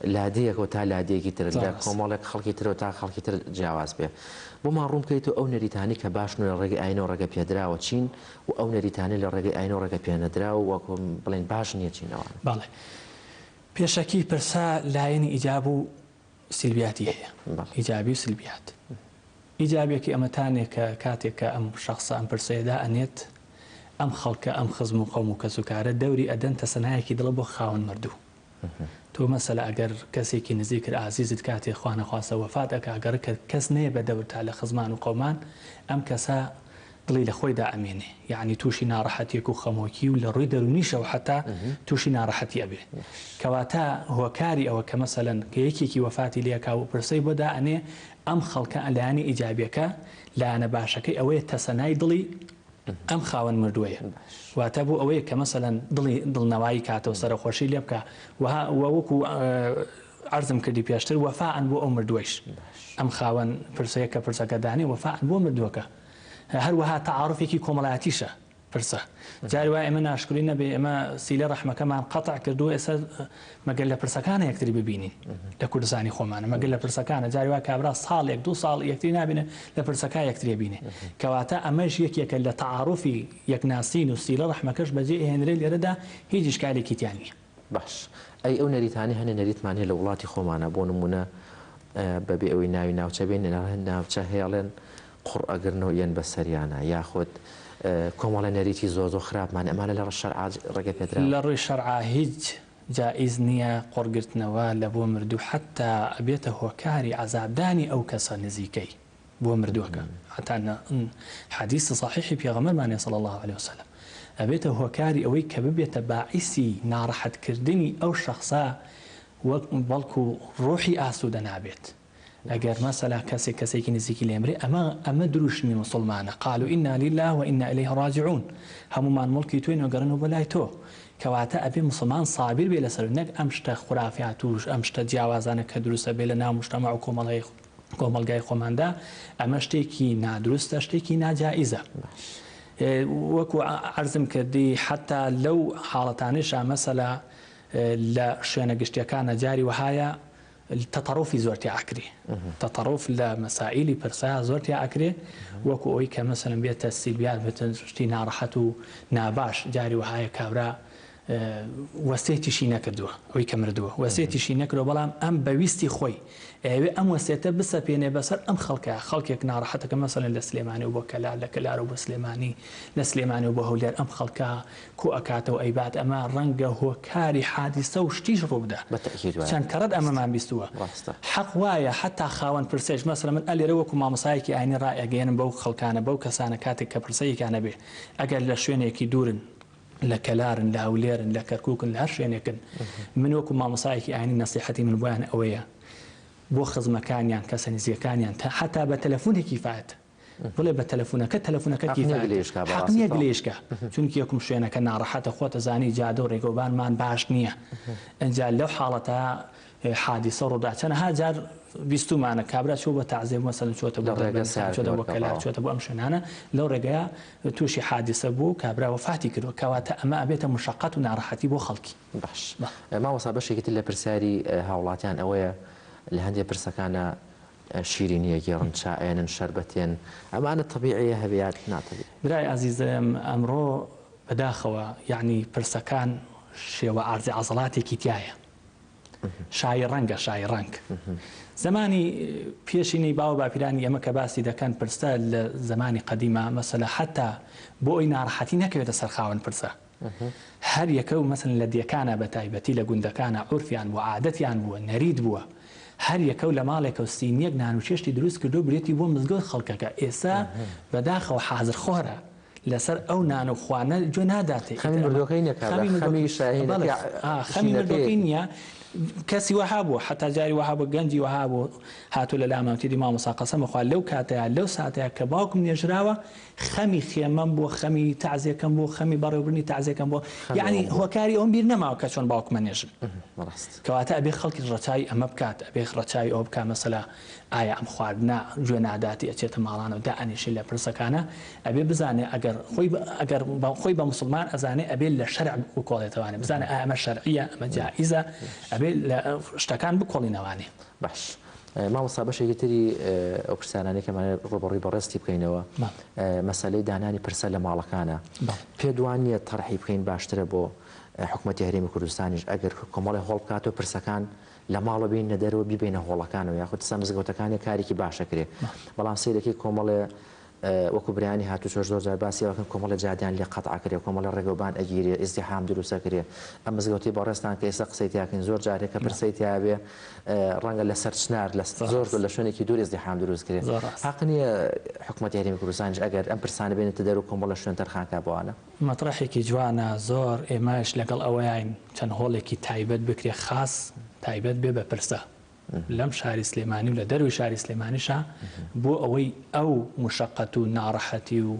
لادەیەکەوە تا لادەیەکی تر لە کۆمەڵێک خەڵکی ترەوە تا خەڵکی تر جیاواز بێ بۆمان ڕوون بکەیتەوە ئەو نەریتانی کە باشن لە ڕێگەی ئاینەوە ڕێگە پێدراوە چین و ئەو نەریتانی لە ڕێگەی ئاینەوە ڕێگە پێنەدراوە وەکو بڵێن باش نییە چینەوە. بەڵێ پێشەکی پرسا لایەنی ئیجاب و سلبیاتی هەیە ئیجابی و سلبیات. ئیجابێکی ئەمەتانێک کە کاتێک کە ئەم شخصە ئەم پرسەیەدا ئەنێت ئەم خەڵکە ئەم خزم و قەوم و کەسوکارە دەوری ئەدەن تەسەنایەکی دڵە بۆ خاوەن مردوو. تۆ مەسەلە ئەگەر کەسێکی نزیک کرد ئازیزت کاتێ خوانە خواستە وەفات ئەکا ئەگەر کەس نەیە بە دەور تا لە خزمان و قەومان ئەم کەسە دڵی لە خۆیدا ئەمێنێ یعنی تووشی ناڕەحەتێک و خەمۆکی و لە ڕووی دەرونیشەوە حتا تووشی ناڕەحەتی ئەبێ کەواتە هۆکاری ئەوە کە مەسەلەن کە یەکێکی وەفاتی لێکا و پرسەی بۆدا ئەنێ ئەم خەڵکە لایانی ئیجابیەکە لایەنە باشەکەی ئەوەیە تەسەنای دڵی ئەم خاوەن مردووەیە واتە بوو ئەوەیە کە مەسەلەن دڵنەوایی کاتەوە سەرخۆشی لێ بکە وەکو عرضم کردی پێشتر وەفاعن بۆ ئەو مردووەیش ئەم خاوەن پرسەیە کە پرسەکەدانی وەفاعن بۆ مردووەکە هەروەها تەعاڕفێکی کۆمەڵایەتیشە پرسە جاری وای ئێمە ناشکری نەبێ ئێمە سیلە ڕەحمەکەمان قەتع کردو ئێستا مەگەر لە پرسەکانە یەکتری ببینین لە کوردستانی خۆمانە مەگەر لە پرسەکانە جاری وای کابرا ساڵێک 2 ساڵ یەکتری نابینێ لە پرسەکە یەکتری بینێ کەواتە ئەمەش یەکێکە لە تەعاڕفی یەکناسین و سیلە ڕەحمەکەش بەجێ هێنرێ لێرەدا هیچ ئیشکالێکی تیان نییە. باش ئەی ئەو نەریتانی هەنێ نەریتمان هەیە لە وڵاتی خۆمانە بۆ نمونە بەبێ ئەوەی ناوی ناوچە بێن ناوچە هێڵێن قوڕ ئەگرنەوە یەن بەسەریانە یاخود کۆمەڵە نەریتی زۆ خراپمان ئەمانە لە شەرع ڕێگە پێدرا لە ڕووی شەرع هیچ جائز نییە قڕگرتنەوە لە بۆ مردوو حتا ئەبێتە هۆکاری عەزابدانی ئەو کەسە نزیکەی بۆ مردووەکە حتا حەدیث صحیحی پێغەمبەرمانێ صلی الله عليه وسلم ئەبێتە هۆکاری ئەوەی کە ببێتە باعیسی ناڕەحەتکردنی ئەو شەخصە وەک بەڵکو ڕۆحی ئاسوودە نابێت. ئەگەر مەسەلا کەسێکی نزیکی لێمرێ ئەمە دروشمی مسلمانە قالوا إنا لله وإنا إليه راجعون هەمومان مڵکی توی نۆگەڕن و بەلای تۆ کەواتە ئەبێ مسلمان سابیر بێ لەسەر نەک ئەم شتە خورافات و ئەم شتە جیاوازانە کە دروستە بێ لە ناو مجتەمع و کۆمەڵگای خۆماندا ئەمە شتێکی نادروستە شتێکی ناجائیزە. وەکو عەرزم کردی حتا لەو حاڵەتانەشە مەسەلا لە شوێنە گشتیەکانە جاری وهایە تەتەڕۆفی زۆرتی ئاکرێ تەتەڕۆف لە مەسائیلی پرسا زۆرتی ئاکرێ وەکو ئەوی کە مەسەلەن بێتە سیلبیات بێتە شتی ناڕەحەت و ناباش جاری وهایە کابرا وەسێتیشی نەکردووە ئەوی کە مردووە وەسێتیشی نەکردەوە بەڵام ئەم بەویستی خۆی ئەوێ ئەم وەسێتە بسەپێنێ بەسەر ئەم خەڵکێک ناڕەحەتەکە مەسەلەن لە سلێمانی و بۆ کەلار لە کەلار و بە سلێمانی لە سلێمانی و بۆ هەولێر ئەم خەڵکە کۆ ئەکاتەوە ئەیبات ئەمە ڕەنگە هۆکاری حادیسە و شتیش ڕووبدا چەند کەڕەت ئەمەمان بیستووە حەق وایە حتا خاوەن پرسێش مەسەلەن من ئەلێرە وەکو مامۆسایەکی ئاینی ڕائەگەێنم بەو خەڵکانە بەو کەسانە کاتێک کە پرسەیەکیانە بێ ئەگەر لە شوێنێکی دوورن لە کەلارن لە هەولێرن لە کەرکووکن لە هەر شوێنێکن من وەکو مامۆسایەکی ئاینی نەسیحەتی من بۆیان ئەوەیە بۆ خزمەکانیان کەسە نزیەکانیان حتا بە تەلەفۆنێکی فات بڵێ بە تەلەفۆنەکە حەق نییە گلێشکە چونکە یەکم شوێنەکە ناڕەحەتە خۆتە زانی جادە و ڕێگەوبانمان باش نییە ئەنجا لەو حاڵەتە حادیسە ڕوودا چەندەها جار بیستومانە کابرا چۆ بە تعزیێ مەسەلەن چۆتە بۆ کەلار چۆتە بۆ ئەم شوێنانە لەو ڕێگەیە تووشی حادیسە بوو کابرا وەفاتی کردووە کەواتە ئەمە ئەبێتە مشەقەت و ناڕەحەتی بۆ خەڵکی. باش ماوەسا بەشێکی لە پرسیاری هاوڵاتیان ئەوەیە لە هەندێک پرسەکانە شیرینیە گێڕن چایەنن شەربەتێن ئەمانە طبیعیە هەبێت ناتەبێت. برای عەزیزم ئەمڕۆ بەداخەوە یعنی پرسەکان شێوە عەرزی عەزەڵاتێکی تایە شای ڕەنگە شای ڕەنگ زمانی پێشینەی باو باپیرانی ئەمە کە باسی دەکەن پرسە لە زمانی قەدیمە مەسەلە حتا بۆ ئەوی ناڕەحەتی نەکەوێتە سەر خاوەن پرسە هەر یەکە و مەسن لە دیەکانە بە تایبەتی لە گوندەکانە عورفیان بووە عادەتیان بووە نەرید بووە هەر یەکە و لە ماڵێکە و سینیەک نانوچێشتی دروست کردو برێتی بۆ مزگەوت خەڵکەکە ئێستا بەداخەوە حازر خۆرە لەسەر ئەو نان و خوانە گوێ ناداتێت خەمی مردەکەی نییە کەسی وەها بوو حتا جاری وەها بۆ گەنجی وەها بوو هاتوو لە لامەوتیدی مامۆستا قەسەمەخوا لەو کاتەیە لەو ساتەیە کە باوکم نێژراوە خەمی خێمەم بۆ خەمی تعزیەکەم بۆ خەمی بەڕێوەبردنی تعزیەکەم بۆ یعنی هۆکاری ئەوم بیر نەماوە کە چۆن باوکمە نێژن کەواتە ئەبێ خەڵکی ڕەچای ئەمە بکات ئەبێ ڕەچای ئەو بکە مەسەلا ئایا ئەم خواردنە گوێ ناداتی ئەچێتە ماڵانەوە دائەنیشی لە پرسەکانە ئەبێ بزانێ ئەگەر خۆی بە مسلمان ئەزانێ ئەبێ لە شەرع بکۆڵێتەوانێ بزانێ ئایا ئەمە شەرعیە ئەمە جائیزە ئەبێ لە شتەکان بکۆڵینەوانێ باش مامۆستا بەشێکی تری ئەو پرسیانانەی کەمانێ ڕۆبەڕووی بەڕێستی بکەینەوە مەسەلەی دانانی پرسە لە ماڵەکانە پێ دوان نیە تەڕحی بکەین باشترە بۆ حکوومەتی هەرێمی کوردستانیش ئەگەر کۆمەڵی هەوڵ بکاتەوە پرسەکان لە ماڵە بین نەدەرەوە ببینە هۆڵەکانەوە یاخود سا مزگەوتەکانی کارێکی باشەکرێ بەڵام سیرەکەی کۆمەڵێ وەکو برانی هاتو چۆش زۆر جار باسیەوەکەن کۆمەڵە جادیان لێ قەتعکرێ کۆمەڵە ڕێگەوبان ئەگیری ئیزدیحام دروستەکرێ ئەم مزگەوتی بەڕێستان کە ئێستا قسەی تیاکەین زۆر جارێک کە پرسەی تیابێ ڕەنگە لە سەر چنار لە زۆر لە شوێنێکی دوور ئیزدیحام دروست کرێ حەق نییە حکوومەتی هەرێمی کوردستانیش ئەگەر ئەم پرسانە بێنێتە دەرەوە کۆمەڵە شوێن تەرخانکە بۆوانە مەطرحێکی جوانە زۆر ئێمەش لەگەڵ ئەوەیان چەند هۆڵێکی تایبەت بکرێ خاص تایبەت بێ بە پرسە لەم شاری سلێمانی و لە دەروی شاری سلێمانیشە بۆ ئەوەی ئەو مشقەت و ناڕەحەتی و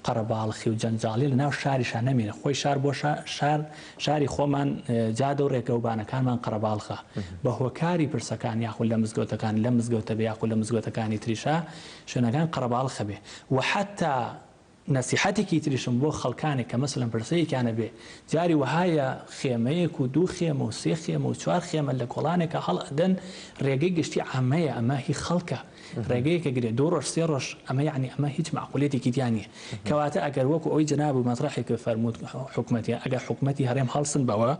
قەرەباڵخی و جەنجاڵی لە ناو شاریشان نەمێنە خۆی شار بۆ شاری خۆمان جادە و ڕێگەوبانەکانمان قەرەباڵخە بە هۆکاری پرسەکان یاخود لە مزگەوتەکان لە مزگەوتە بێ یاخود لە مزگەوتەکانی تریشا شوێنەکان قەرەباڵخە بێ و حتا نەسیحەتێکی تریشم بۆ خەڵکانێک کە مەسەلەن پرسەیەکیانە بێ جاری وهایە خێمەیەک و دوو خێمە و سێ خێمە و چوار خێمە لە کۆڵانێکە هەڵ ئەدەن ڕێگەی گشتی عامەیە ئەمە هی خەڵکە ڕێگەیەکە گرێت دوو ڕۆژ سێ ڕۆژ ئەمە یعنی ئەمە هیچ معقولێتێکی دیانە کەواتە ئەگەر وەکو ئەوەی جناب و مەطرحێک فەرمووت حکوومەتی ئەگەر حکوومەتی هەرێم هەڵسن بەوە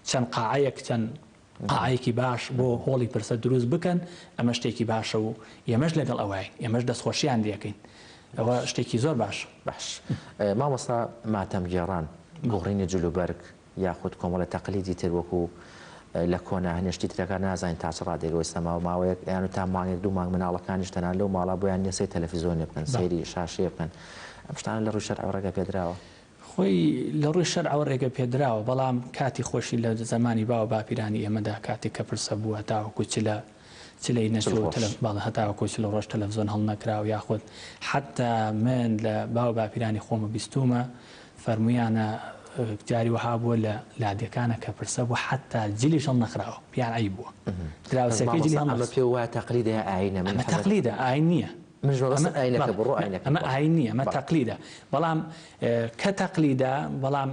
چەند قاعەیەک چەند قاعەیەکی باش بۆ هۆڵی پرسە دروست بکەن ئەمە شتێکی باشە و ئێمەش لەگەڵ ئەوەی ئێمەش دەستخۆشییان دیەکەین ئەوە شتێکی زۆر باش مامۆستا ماتەم گێڕان گۆڕینی جلوبەرگ یاخود کۆمەڵە تەقلیدی تر وەکو لە کۆنا هەنێشتی ترەکان نازانین تا چ ڕادێگەوەی سەما و ماوەیەک یان تا مانگێک دوو مانگ مناڵەکانیش تەنان لەو ماڵا بۆیان نێسەی تەلەڤیزۆنێ بکەن سەیری شاشەیە بکەن ئەم شتانە لە ڕووی شەرع ڕێگە پێدراوە خۆی لە ڕووی شەرع ڕێگە پێدراوە بەڵام کاتی خۆشی لە زمانی باوە باپیرانی ئێمەدا کاتێک کە پرسە بووە تاوەکو چلەی نەچوو هەتاوەکو لە ڕۆژ تەلەڤیزۆن هەڵ نەکراوە یاخود حتا من لە باوە باپیرانی خۆمە بیستومە فەرمویانە جاری وەها بووە لە لادەکانە کە پرسە بوو حتا جلیش هەڵ نەخراوە پیان عیب بووە دراوسەکەی جلی هەڵ ئەمە پێ وایە تەقلیدە ئاینە ئەمە تەقلیدە ئاین نییە ئەمە ئاین نییە ئەمە تەقلیدە بەڵام کە تەقلیدە بەڵام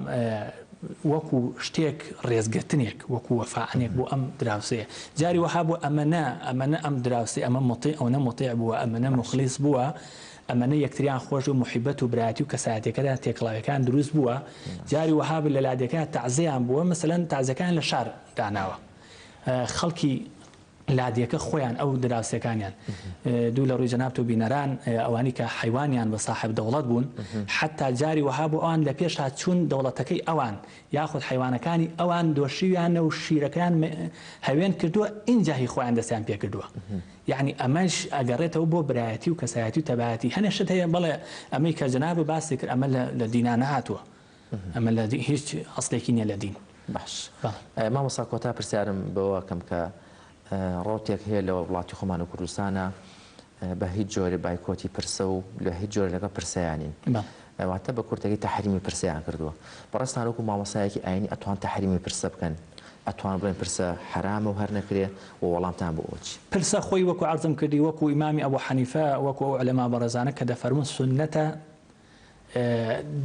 وەکو شتێک ڕێزگرتنێک وەکو وەفاعنێک بۆ ئەم دراوسەیە جاری وەها بوو ئەمەنە ئەم دراوسێ ئەمە مطیع ئەو نەمطیع بووە ئەمەنە مخلیص بووە ئەمەنە یەکتریان خۆش و محیبەت و برایەتی و کەسایەتیەکەدا تێکڵاویەکان دروست بووە جاری وەها لە لادەکان تەعزیەیان بووە مەسەلەن تازەکان لە شار داناوە خەڵکی لادیەکە خۆیان ئەو دراوسەکانیان دوو لە ڕووی جەناب و بینەران ئەوانی کە حیوانیان بە صاحب دەوڵەت بوون حتا جاری وەها بوو ئەوان لە پێش هاتچوون دەوڵەتەکەی ئەوان یاخود حیوانەکانی ئەوان دۆشیویانە و شیرەکان هەوێن کردووە ئینجاهی خۆیان دەستیان پێ کردووە یعنی ئەمەش ئەگەڕێتەوە بۆ برایەتی و کەسایەتی و تەبایەتی هەنێشت هەیە بەڵێ ئەمەی کە جەناب باسی کرد ئەمە لە دینانە هاتووە ئەمە لە هیچ ئەسڵێکی نییە لە دین باش مامۆستا کۆتا پرسیارم بەوە کەم کە ڕۆتێک هەیە لە وڵاتی خۆمان و کوردستانە بە هیچ جۆرە بایکۆتی پرسە و لە هیچ جۆرە لەگە پرسیانین واتە بە کورتەکەی تەحریمی پرسیان کردووە بەڕێستان وەکو مامۆسایەکی ئاینی ئەتوان تەحریمی پرسە بکەن ئەتوان بڵێن پرسە حرامە و هەر نەکرێ و وەڵامتان بۆ ئەوچی پرسە خۆی وەکو عەرزم کردی وەکو ئیمامی ئەبوو حەنیفە وەکو ئەو عولەما بەڕێزانە کە دەفەرمون سونەتە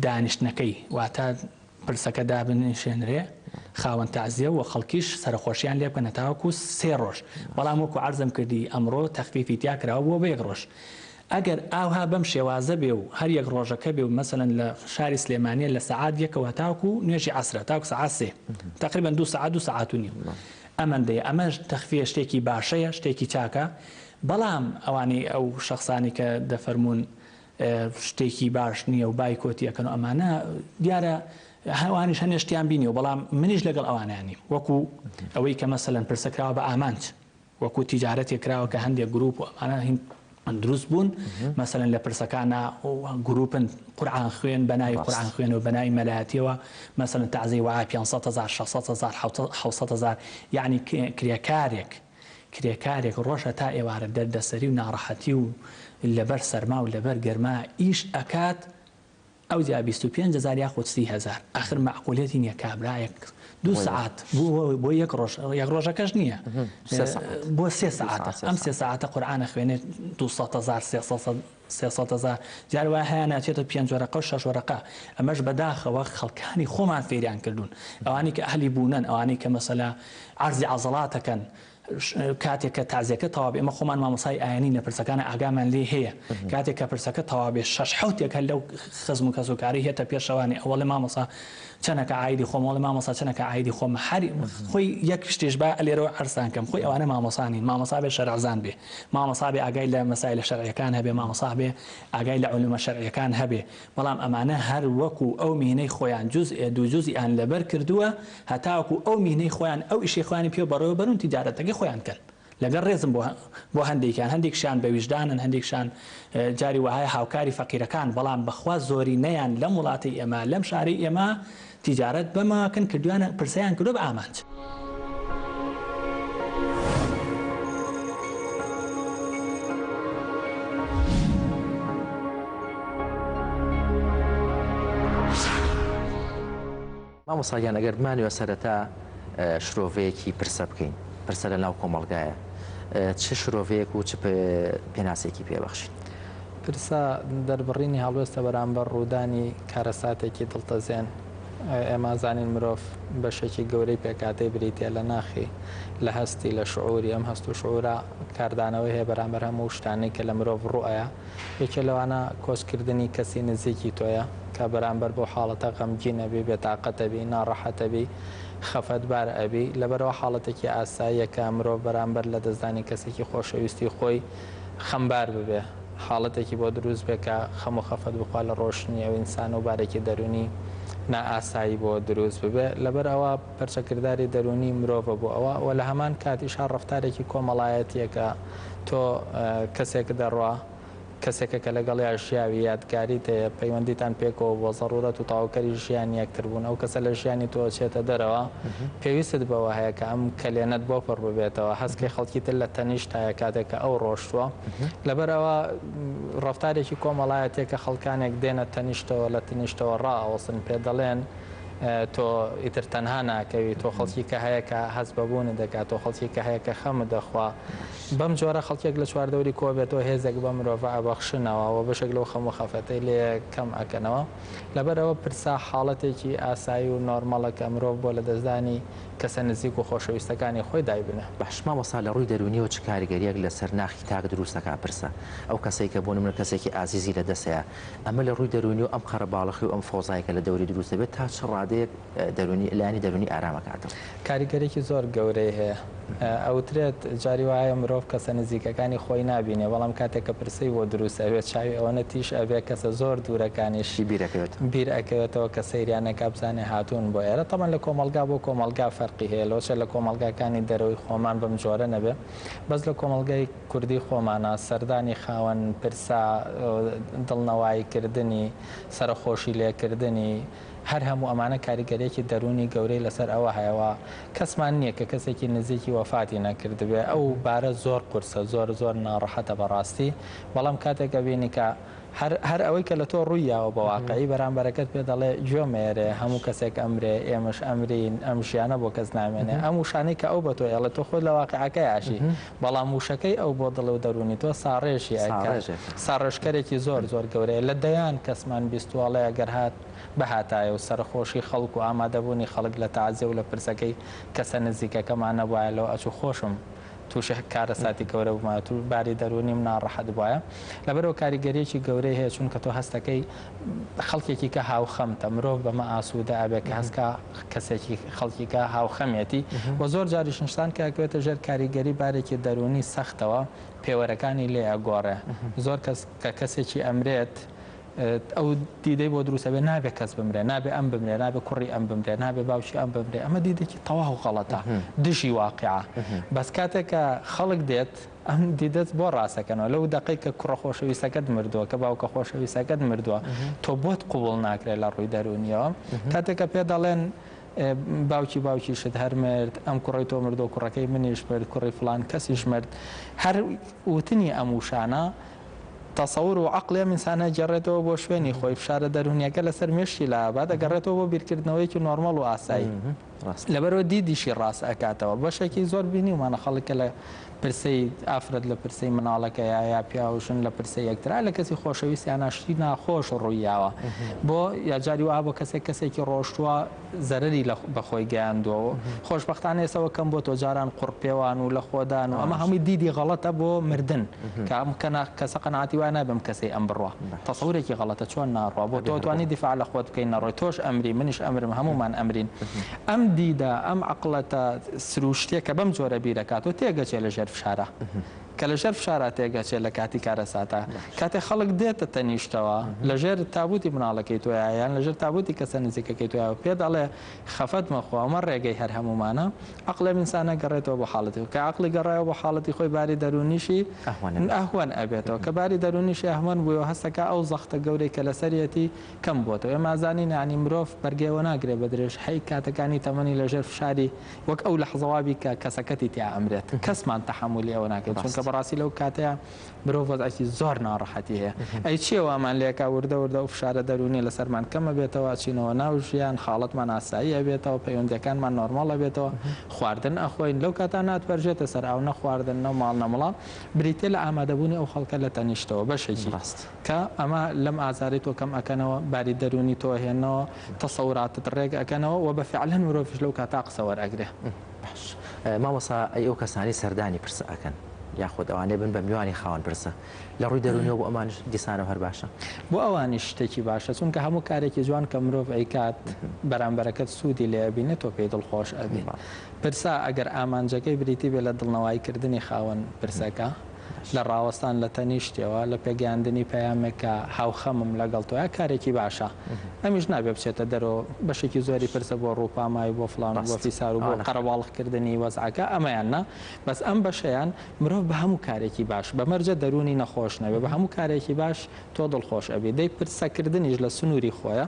دانیشتنەکەی واتە پرسەکە دابنیشێنرێ خاوەن تەعزیە و خەڵکیش سەرخۆشیان لێ بکەنە تاوەکو سێ ڕۆژ بەڵام وەکو عەرزم کردی ئەمڕۆ تەخفیفی تیا کراوە بۆ بە یەک ڕۆژ ئەگەر ئاوها بەم شێوازە بێ و هەر یەک ڕۆژەکە بێ و مەسەلەن لە شاری سلێمانیە لە سەعات یەکەوە تاوەکو نوێژی عەسرە تاوەکو سەعات سێ تقریباً 2 سەعات و نیم ئەمەندەیە ئەمە تەخفیە شتێکی باشەیە شتێکی چاکە بەڵام ئەوانی ئەو شەخصانی کە دەفەرمون شتێکی باش نییە و بایکۆتی ئەەکەن و ئەمانە دیارە هەوانیش هەنێشتیان بینی و بەڵام منیش لەگەڵ ئەوانیانی وەکو ئەوەی کە مەسەلەن پرسەکراوە بە ئامانج وەکو تیجارەتێک کراوە کە هەندێک گروپ ئەمانە دروست بوون مەسەلەن لە پرسەکانە گروپن قورئان خوێن بەناوی قورئان خوێن و بەناوی مەلایەتیەوە مەسەلەن تعزیە وعای 500,000 600,000 700,000 یعنی کرێکارێک ڕۆژە تا ئێوارە دەردەسەری و ناڕەحەتی و لەبەر سەرما و لەبەر گەرما ئیش ئەکات ئەو جا 25,000 یاخود 30,000 آخر معقولێتی نییە کابرایەک 2 ساعت بۆ یەک ڕۆژەکەش نییە بۆ 3 ساعتە ئەم 3 ساعتە قورئانە خوێنێت 200,000 300,000 جار وای هەیە ناچێتە 5 وەرەقە و 6 وەرەقە ئەمەش بەداخەوە خەڵکانی خۆمان فێریان کردوون ئەوانی کە ئەهلی بوونن ئەوانی کە مەسەلا عەرزی عەزەڵاتەکەن کاتێک کە تازیەکە تەواو ئێمە خۆمان مامۆسای ئاینی لە پرسەکانە ئاگامان لێ هەیە کاتێک کە پرسەکە تەواو بێ 6-7 هەر لەو خزم و کەسوکاری هێتە پێشەوانی ئەوڵێ مامۆسا چەنەکە عایدی خۆم وڵێ مامۆسا چەنەکە عایدی خۆم هەری خۆی یەک شتێش با لێرەوە عەرزان کەم خۆی ئەوانە مامۆسانین مامۆسا بێ شەرعزان بێ مامۆسا بێ ئاگای لە مەسایل شەرعیەکان هەبێ مامۆسا بێ ئاگای لە عولومە شەرعیەکان هەبێ بەڵام ئەمانە هەر وەکو ئەو میهنەی خۆیان دوو جوزئیان لەبەر کردووە هەتاوەکو ئەو میهنەی خۆیان ئەو ئیشی خۆیانی پێ بەڕێوە بەرون تیجارەتەکەی خۆیان کرد لەگەڵ ڕێزم بۆ هەندێکیان بە ویژدانن هەندێکشان جاری وایە هاوکاری فەقیرەکان بەڵام بەخوا زۆری نەیان لەم وڵاتی ئێمە لەم شاری ئێمە تیجارەت بەماکەن کردویانە پرسەیان کردو بە ئامانج مامۆسایان ئەگەر بمانوێ سەرەتا شرۆڤەیەکی پرسە بکەین پرسە لە ناو کۆمەڵگایە چه شرۆڤەیەک و چ پێناسێکی پێبەخشین پرسە دەربڕینی هەڵوێستە بەرامبەر ڕوودانی کارەساتێکی دڵتەزێن ئێمە زانین مرۆڤ بەشێکی گەورەی پێکاتەی بریتە لە ناخی لە هەستی لە شعوری ئەم هەست و شعورە کاردانەوەی هەیە بەرامبەر هەموو شتانەی کە لە مرۆڤ ڕوئایە یەکێ لەوانە کۆچکردنی کەسی نزیکی تۆیە کە بەرامبەر بۆ حاڵەتە غەمگینەبی بێتاقەتەبی ناڕەحەتەبی خەفەتبار ئەبی لەبەرەوە حاڵەتێکی ئاساییەکە مرۆڤ بەرامبەر لە دەستدانی کەسێکی خۆشەویستی خۆی خەمبار ببێ حاڵەتێکی بۆ دروست بێ کە خەم و خەفەت بخوا لە ڕۆشنی ئەو ئینسان و بارێکی دەرونی نائاسایی بۆ دروست ببێ لەبەر ئەوە پەرچەکردداری دەرونی مرۆڤە بۆ ئەوە و لە هەمان کاتیشان ڕەفتارێکی کۆمەڵایەتیەکە تۆ کەسێک دەڕوا کەسێکە کە لەگەڵ یا ژیاوی یادگاری تەیە پەیوەندیتان پێکەوە بۆ زەڕورەت و تاواکەری ژیان یەکتر بوون ئەو کەسە لە ژیانی تۆ چێتە دەرەوە پێویست بەوە هەیە کە ئەم کلێنەت بۆ پڕ ببێتەوە هەستکەی خەڵکی تر لە تەنیشت هەیە کاتێککە ئەو ڕۆشتووە لەبەرەوە ڕەفتارێکی کۆمەڵایەتێکە خەڵکانێک دێنە تەنیشتەوە لە تەنیشتەوە ڕائەوەسن پێ دەڵێن تۆ ئیتر تەنها ناکەوی تۆ خەڵکی کە هەیە کە هەست بەبوون دەکات تۆ خەڵکی کە هەیە کە خەمت دەخوا بەم جۆرە خەڵکێک لە چواردەوری کۆ بێتەوە هێزێک بە مرۆڤ ئابەخشنەوە و بەشێک لەو خەم و خەفەتەی لێ کەم ئەکەنەوە لەبەرەوە پرسا حاڵەتێکی ئاسایی و نۆرمەڵەکە مرۆڤ بۆ لە دەستدانی کەسە نزیک و خۆشەویستەکانی خۆی دایبنە باش مامۆستا لە ڕووی دەرونیەوە چ کاریگەریەک لەسەر ناخی تاک دروستەکە پرسە ئەو کەسێک کە بۆ نمونە کەسێکی ئازیزی لە دەستەیە ئەمە لە ڕووی دەرونی و ئەم خەرەباڵەخی و ئەم فۆزایکە لە دەوری دروست دەبێت تا چ ڕادەیەک لایانی دەرونی ئارامەکاتەوە کاریگەرێکی زۆر گەورەی هەیە ئەوترێت جاری وایە مرۆڤ کەسە نزیکەکانی خۆی نبینێ بەڵام کاتێک کە پرسەی بۆ دروست ئەوێت چاوی ئەوەنە تیش ئەبێ کەسە زۆر دوورەکانیشی بیر ئەکەوێتەوە کە سەیریانەکە بزانێ هاتوون بۆ ئێرە تەمان لە کۆمەلگا بۆ کۆمەلگا فەرقی هەیە لەوچە لە کۆمەلگاکانی دەرەوەی خۆمان بەم جۆرە نەبێ بەس لە کۆمەلگای کوردی خۆمانە سەردانی خاوەن پرسا دڵنەواییکردنی سەرخۆشی لێکردنی هەر هەموو ئەمانە کاریگەرێکی دەرونی گەورەی لەسەر ئەوە هەیەوە کەسمان نییە کە کەسێکی نزیکی وەفاتی نەکردبێ ئەو بارە زۆر قورسە زۆر ناڕەحەتە بەڕاستی بەڵام کاتێکە بینی کە هەر ئەوەی کە لە تۆ ڕوویاوە بە واقعی بەرامبەرەکەت پێ دەڵێ گوێمێرێ هەموو کەسێک ئەمرێ ئێمەش ئەمرین ئەم ژیانە بۆ کەس نامێنێ ئەم وشانەی کە ئەو بە تۆ ئێڵە تۆ خۆت لە واقعەکەی عاشی بەڵام وشەکەی ئەو بۆ دڵ و دەرونی تۆ ساڕێژی ساڕێژکەرێکی زۆر گەورەیە لە دەیان کەسمان بیستواڵەیە گەر هات بەهاتایە و سەرخۆشی خەڵک و ئامادەبوونی خەڵک لە تازیە و لە پرسەکەی کەسە نزیکەکەمان نەبواە لەوە ئەچوو خۆشم تووشە کارە ساتی گەورە بوومە تو باری دەرونیم ناڕەحەت بواە لەبەرەوە کاریگەریەکی گەورەی هەیە چونکە تۆ هەستەکەی خەڵکێکی کە هاوخەمتە مرۆڤ بەمە ئاسوودە ئەبێ کە هەستکە کەسێکی خەڵکیکە هاوخەمێتی و زۆر جاریش نیشتان کاکوێتە ژێر کاریگەری بارێکی دەرونی سەختەوە پێوەرەکانی لێ ئەگۆڕێ زۆر کەس کە کەسێکی ئەمرێت ئەو دیدەی بۆ دروستە بێ نابێت کەس بمرێ نابێ ئەم بمرێ نابێ کوڕی ئەم بمرێ نابێ باوکی ئەم بمرێ ئەمە دیدێکی تەواو غەڵەتە دژی واقعە بەس کاتێکە خەڵک دێت ئەم دیدەت بۆ ڕاستەکەنەوە لەو دقەی کە کوڕە خۆشەویستەکەت مردووە کە باوکە خۆشەویستەکەت مردووە تۆ بۆت قوبڵ ناکرێت لە ڕووی دەرونیەوە کاتێکە پێ دەڵێن باوکی شت هەر مرد ئەم کوڕی تۆ مردۆ کوڕەکەی منیش مرد کوڕی فلان کەسیش مرد هەر وتنی ئەم وشانە تەسەور و عەقڵی ئینسانە گەڕێتەوە بۆ شوێنی خۆی فشارە دەرونیەکە لەسەر مێشتی لا با دەگەڕێتەوە بۆ بیرکردنەوەیکی نۆرمەڵ و ئاسایی لەبەرەوە دیدیشی ڕاست ئەکاتەوە بەشێکی زۆر بینیومانە خەڵکە لە پرسەی ئافرەت لە پرسەی مناڵەکە یا پیاوشن لە پرسەی یەکترا لە کەسی خۆشەویستیان ناشتی ناخۆش ڕوویاوە بۆ یاجاری وا بۆ کەسێکی ڕۆشتووە زەرری بەخۆی گەیاندووە خۆشبەختانە ئێسەوە کەم بۆ تۆ جاران قوڕپێوان و لە خۆدان و ئەمە هەمووی دیدی غەڵەتە بۆ مردن کەسە قەناعەتی وای نابم کەسەی ئەم بڕوە تەسەورێکی غەڵەتە چۆن ناڕوا بۆ تۆ توانی دیفاع لە خۆت بکەین نەڕۆی تۆش ئەمری منیش ئەمرم هەمومان ئەمرین ئەم دیدە ئەم عەقڵەتە سروشتێکە بەم جۆرە بیرەکات و تێگەچێ لە ژێر فشارە کە لە ژێر فشارە تێگەچێت لە کاتی کارەساتە کاتێک خەڵک دێتە تەنیشتەوە لە ژێر تابوتی مناڵەکەی تۆیان یان لە ژێر تابوتی کەسە نزیکەکەی تۆ پێ دەڵێ خەفەت مەخۆ ئەمە ڕێگەی هەر هەمومانە عەقڵی ئینسانە گەڕێتەوە بۆ حاڵەتی کە عەقڵی گەڕایەوە بۆ حاڵەتی خۆی باری دەرونیشی ئەهوان ئەبێتەوە کە باری دەرونیشی ئەهوان بووەوە هەستەکە ئەو زەختە گەورەی کە لەسەرەتی کەم بۆتەوە ئێمە زانین ینی مرۆڤ بەرگەوە ناگرێت بە درێژ حی کاتەکانی تەمەنی لە ژێر فشاری وەک ئەو لە حەزەوابی کە کەسەکەتی تیا ئەمرێت کەسمان تەحملی ئەوە ناکرێت چونکە بەڕاستی لەو کاتەیە مرۆڤ وەزعی زۆر ناڕەحەتی هەیە ئەی چێوەمان لێکا وردە و فشارە دەرونی لەسەرمان کەمە بێتەوە چینەوە ناو ژیان حاڵەتمان ئاسایی ئەبێتەوە پەیوەندەکانمان نۆرماڵە بێتەوە خواردن ئەخۆین لەو کاتە ناتبەرژێتە سەر ئەو نەخواردن نە ماڵ نەمەڵە بریتێ لە ئامادەبوونی ئەو خەڵکە لە تەنیشتەوە بەشێکی ڕاست کە ئەمە لەم ئازاری تۆ کەم ئەکەنەوە باری دەرونی تۆ هێنەوە تەسەوراتت ڕێک ئەکەنەوە و بەفعلەن مرۆڤش لەو کاتا قسە وەرئەگرێ مامۆستا ئەو کەسانی سەردانی پرسە ئەکەن یاخود ئەوانێ بن بە میوانی خاوەن پرسە لە ڕووی دەرونیەوە بۆ ئەمانش دیسانەوە هەر باشە بۆ ئەوانی شتێکی باشە چونکە هەموو کارێکی جوان کە مرۆڤ ئەیکات بەرامبەرەکەت سوودی لێ بینێت تۆ پێی دڵخۆش ئەبێ پرسا ئەگەر ئامانجەکەی بریتی بێ لە دڵنەوایکردنی خاوەن پرسەکە لە ڕاوەستان لە تەنیشتەوە لە پێگەیاندنی پەیامێکە هاوخەمم لەگەڵ تۆە کارێکی باشە ئەمیش نابێ بچێتە دەرەوە بەشێکی زۆری پرسە بۆ ڕووپامای بۆ فلان بۆ فیسار و بۆ قەرەباڵغکردنی وەزعەکە ئەمەیاننا بەس ئەم بەشەیان مرۆڤ بە هەموو کارێکی باش بە مەرجە دەرونی نەخۆش نەبێ بە هەموو کارێکی باش تۆ دڵخۆش ئەبێ دەی پرسەکردنیش لە سنووری خۆیە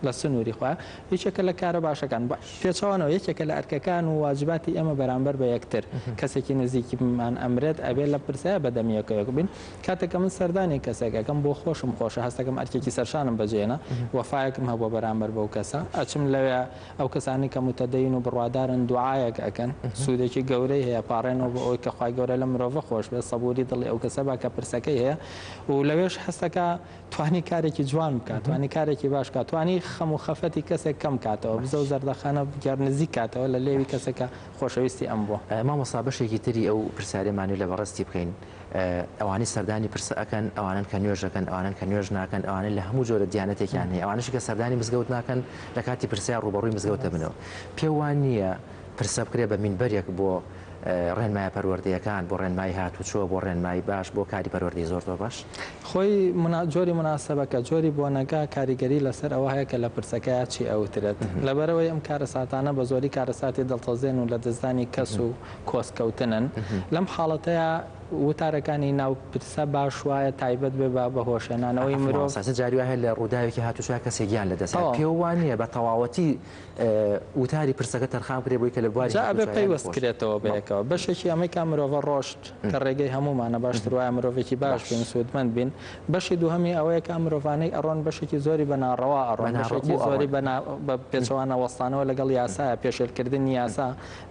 لە سنووری خۆیە یەکێکە لە کارە باشەکان پێچەوانەوە یەکێکە لە ئەرکەکان و واجباتی ئێمە بەرامبەر بە یەکتر کەسێکی نزیکیمان ئەمرێت ئەبێ لە پرسەیە بەدەمیەکەیەک بین کاتێکە من سەردانی کەسێکەکەم بۆ خۆشم خۆشە هەستەکەم ئەرکێکی سەرشانم بەجێنە وەفایەکم هەبووە بەرامبەر بەو کەسە ئەچم لەوێ ئەو کەسانی کە متەدەین و بڕوادارن دوعایەک ئەکەن سوودێکی گەورەی هەیە پاڕێنەوە بۆ ئەوی کە خوای گەورە لە مرۆڤە خۆش بێت سەبووری دڵی ئەو کەسە با کە پرسەکەی هەیە و لەوێش هەستەکە توانی کارێکی جوان بکات توانی کارێکی باش کات توانی خەم و خەفەتی کەسێک کەم کاتەوە بزە و زەردەخانە بگەر نزیک کاتەوە لە لێوی کەسێکە خۆشەویستی ئەم بووە مامۆستا بەشێکی تری ئەو پرسیارێمانی لە بەڕستی بکەین ئەوانی سەردانی پرسە ئەکەن ئەوانن کە نوێژەکەن ئەوانن کە نوێژ ناکەن ئەوانە لە هەموو جۆرە دیانەتێکیان هەیە ئەوانش کە سەردانی مزگەوت ناکەن لە کاتی پرسیار ڕوبەڕووی مزگەوتە بنەوە پێ وان نییە پرسە بکرێ بە مینبەرێک بۆ ڕێنمایە پەروەردەیەکان بۆ ڕێنمای هاتوچۆ بۆ ڕێنمای باش بۆ کاری پەروەردەی زۆر باش خۆی جۆری مناسبەکە جۆری بۆنەکە کاریگەری لەسەر ئەوە هەیە کە لە پرسەکەی چی ئەوترێت لەبەرەوەی ئەم کارەساتانە بە زۆری کارەساتی دڵتەزێن و لە دەستدانی کەس و کۆسکەوتنن لەم حاڵەتەیە وتارەکانی ناو پرسە باش وایە تایبەت بێ بە هۆشێنانەوەی مرۆڤ جاری هەیە لە ڕووداوێکی هاتوچوە کەسێکیان لە دەست پێ وانە بە تەواوەتی وتاری پرسەکە تەرخام کرێ بۆی کە لە بواری بێ پەیوەستکرێتەوە بەیەکەوە بەشێکی ئەمەیکا مرۆڤە ڕۆشت کە ڕێگەی هەمومانە باشتر وایە مرۆڤێکی باش بین سوودمەند بین بەشی دووهەمی ئەوەیە کە مرۆڤانەی ئەڕۆن بەشێکی زۆری بە ناڕەوا ئەڕۆن بەشێکی زۆری بە پێچەوانە وەستانەوە لەگەڵ یاسایە پێشێلکردنی یاسا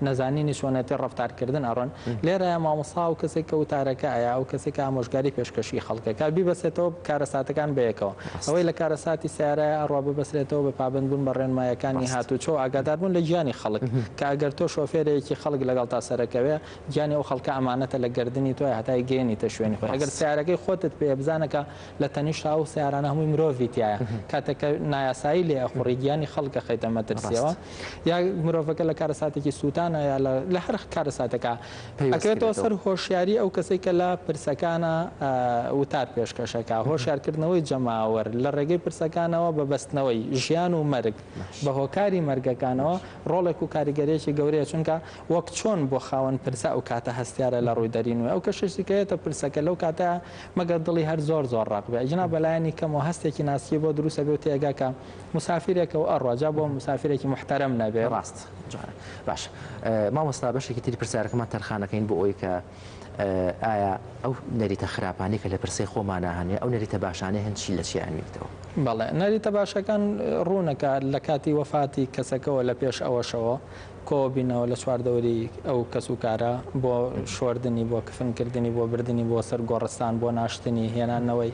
نەزانینی چۆنێتی ڕەفتارکردن ئەڕۆن لێرە مامۆستا و کەسێک کە وتارەکە ئەیە ئەو کەسێک ئامۆژگاری پێشکەشی خەڵکەکە بیبەسێتەوە کارەساتەکان بەیەکەوە ئەوەی لە کارەساتی سیارەیە ئەڕوا ببەسرێتەوە بە پابندبوون بە ڕێنمایەکانی هاتوچۆ ئاگاداربوون لە گیانی خەڵک کە ئەگەر تۆ شۆفێرەیەکی خەڵک لەگەڵ تا سەرەکەوێ گیانی ئەو خەڵکە ئەمانەتە لە گردنی تۆی هەتای گەێنیتە شوێنی خۆی ئەگەر سیارەکەی خۆتت پێ بزانەکە لە تەنیشتا و سیارانە هەمووی مرۆڤی تایە کاتێکە نایاسایی لێ ئەخوڕی گیانی خەڵکە خەیتە مەترسیەوە یا مرۆڤەکە لە کارەساتێکی سووتانە یا لە هەر کارەساتەکە ئەکرێتەوە سەر هۆشیاری ئەو کەسێک کە لە پرسەکانە وتار پێشکەشەکە هۆشیارکردنەوەی جەماوەر لە ڕێگەی پرسەکانەوە بەبەستنەوەی ژیان و مەرگ بە هۆکاری مەرگەکانەوە ڕۆڵێک و کاریگەرێکی گەورەیە چونکە وەک چۆن بۆ خاوەن پرسە ئەو کاتە هەستیارە لە ڕووی دەرینوە ئەو کەشتێکەیەتە پرسەکە لەو کاتە مەگەر دڵی هەر زۆر ڕق بێ جنا بەلایەنی کەمەوە هەستێکی ناسیە بۆ دروستە بێ و تێگاکە مسافرێکە و ئەڕواجا بۆ مسافرێکی محتەرەم نەبێ ڕاست باش مامۆستا بەشێکی تری پرسیارەکەمان تەرخانەکەین بۆ ئەوی کە ئایا ئەو نەریتە خراپانی کە لە پرسەی خۆمانەهانێ ئەو نەریتە باشانەی هەنچی لە چی ئەنویتەوە بەڵێ نەریتە باشەکان ڕوونەکە لە کاتی وەفاتی کەسەکەەوە لە پێش ئەوەشەوە کۆبینەوە لە چواردەوەری ئەو کەس و کارە بۆ شۆردنی بۆ کفنکردنی بۆ بردننی بۆ سەر گۆڕستان بۆ ناشتنی هێنانەوەی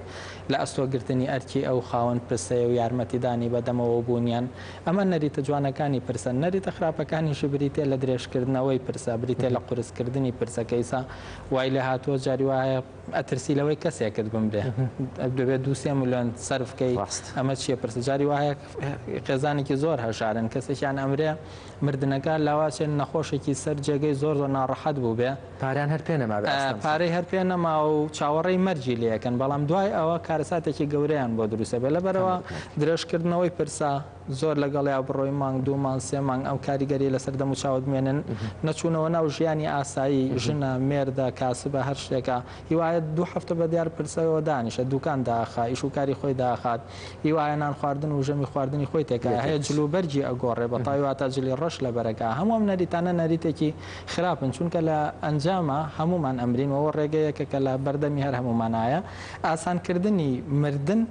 لە ئەستۆگرتنی ئەرکی ئەو خاوەن پرسەیە و یارمەتیدانی بەدەمەوە بوونیان ئەمە نەریتە جوانەکانی پرسە نەریتە خراپەکانیش بریتێ لە درێژکردنەوەی پرسە بریتێ لە قورسکردنی پرسەکەیسا وای لە هاتووە جاری وایە ئەترسی لەوەی کەسێکرد بمرێ دەبێت 2 ملیۆن سەرفکەی ئەمە چیە پرسە جاری وایە خێزانێکی زۆر هەژارن کەسێکیان ئەمرێ مردنەکە لاواچێن نەخۆشێکی سەر جێگەی زۆر ناڕەحەت بوو بێ پاریان هەر پێ نەما پارەی هەر پێ نەما و چاوەڕێی مەرجی لەکەن بەڵام دوای ئەوە کارەساتێکی گەورەیان بۆ دروستە بێ لەبەرەوە درێژکردنەوەی پرسا زۆر لەگەڵیا بڕۆی مانگ 2 مانگ 3 مانگ ئەو کاریگەری لەسەر دەم و چاوت مێنن نەچوونەوە ناو ژیانی ئاسایی ژنە مێردە کاسبە هەر شتێکە هیوایە 2 هەفتە بە دیار پرسەوە دانیشە دوکان داخا ئیش و کاری خۆی داخات هیوایە نان خواردن و ژەمی خواردنی خۆی تێکە هەیە جلوبەرجی ئەگۆڕێ بە تایواتە جلی ڕەش لە بەرەکە هەموو ئەم نەریتانە نەریتێکی خراپن چونکە لە ئەنجامە هەمومان ئەمرینەوە ڕێگەیەکە کە لە بەردەمی هەر هەمومانایە ئاسانکردنی مردن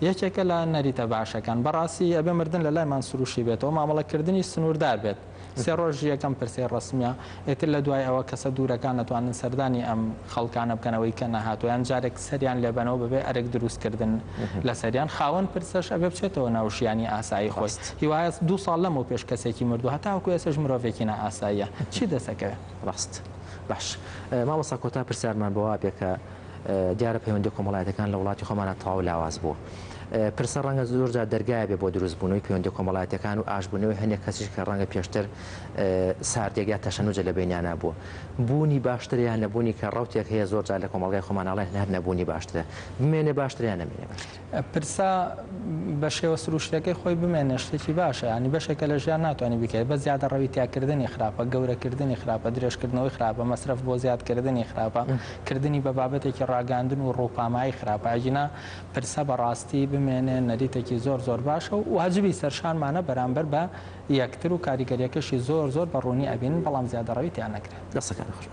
یەکێکە لە نەریتە باشەکان بەڕاستی ئەبێ مردن لە لایمان سروشی بێتەوە مامەڵەکردنی سنووردار بێت 3 ڕۆژ یەکەم پرسێ ڕسمیە ئێتر لە دوای ئەوە کەسە دوورەکان نەتوانن سەردانی ئەم خەڵکانە بکەنەوەی کە نەهاتویان جارێک سەریان لێبەنەوە ببێ ئەرێک دروستکردن لە سەریان خاوەن پرسەش ئەبێ بچێتەوە ناوشیانی ئاسایی خۆی هیوایە 2 ساڵ لەمەوە پێش کەسێکی مردو هەتاوەکو ئێسش مرۆڤێکی نائاساییە چی دەسەکەوێت ڕاست باش مامۆستا کۆتا پرسیارمان بەوا بێکە دیارە پەیوەندی کۆمەڵایەتەکان لە وڵاتی خۆمانە تەواو لاواز بوو پرسە ڕەنگە زۆرجار دەرگایە بێ بۆ دروستبوونەوەی پەیوەندی کۆمەڵایەتەکان و ئاشبوونەوەی هەندێک کەسیش کە ڕەنگە پێشتر ساردێکیا تەشەنوجە لە بینیانە بوو بوونی باشتریان نەبوونی کە ڕوتێک هەیە زۆرجار لە کۆمەڵگای خۆماناڵێن هەر نەبوونی باشترە بمێنێ باشتریان نەمێنێ پرسا بە شێوە سروشتەکەی خۆی بمێنێ شتێکی باشە ینی بەشێکە لە ژیان ناتوانانی بکەیت بە زیادە ڕەوی تیاکردنی خراپە گەورەکردنی خراپە درێژکردنەوەی خراپە مەصرف بۆ زیادکردنی خراپە کردنی بە بابەتێکی ڕاگاندن و ڕووپامایی خراپە ئەجینا پرسە بەڕاستی بمێنێ نەریتێکی زۆر باشە و واجبی سەرشانمانە بەرامبەر بە یەکتر و کاریگەریەکەشی زۆر بە ڕوونی ئەبین بەڵام زیادە ڕەوی تیان نەکرێت دەستەکان خۆش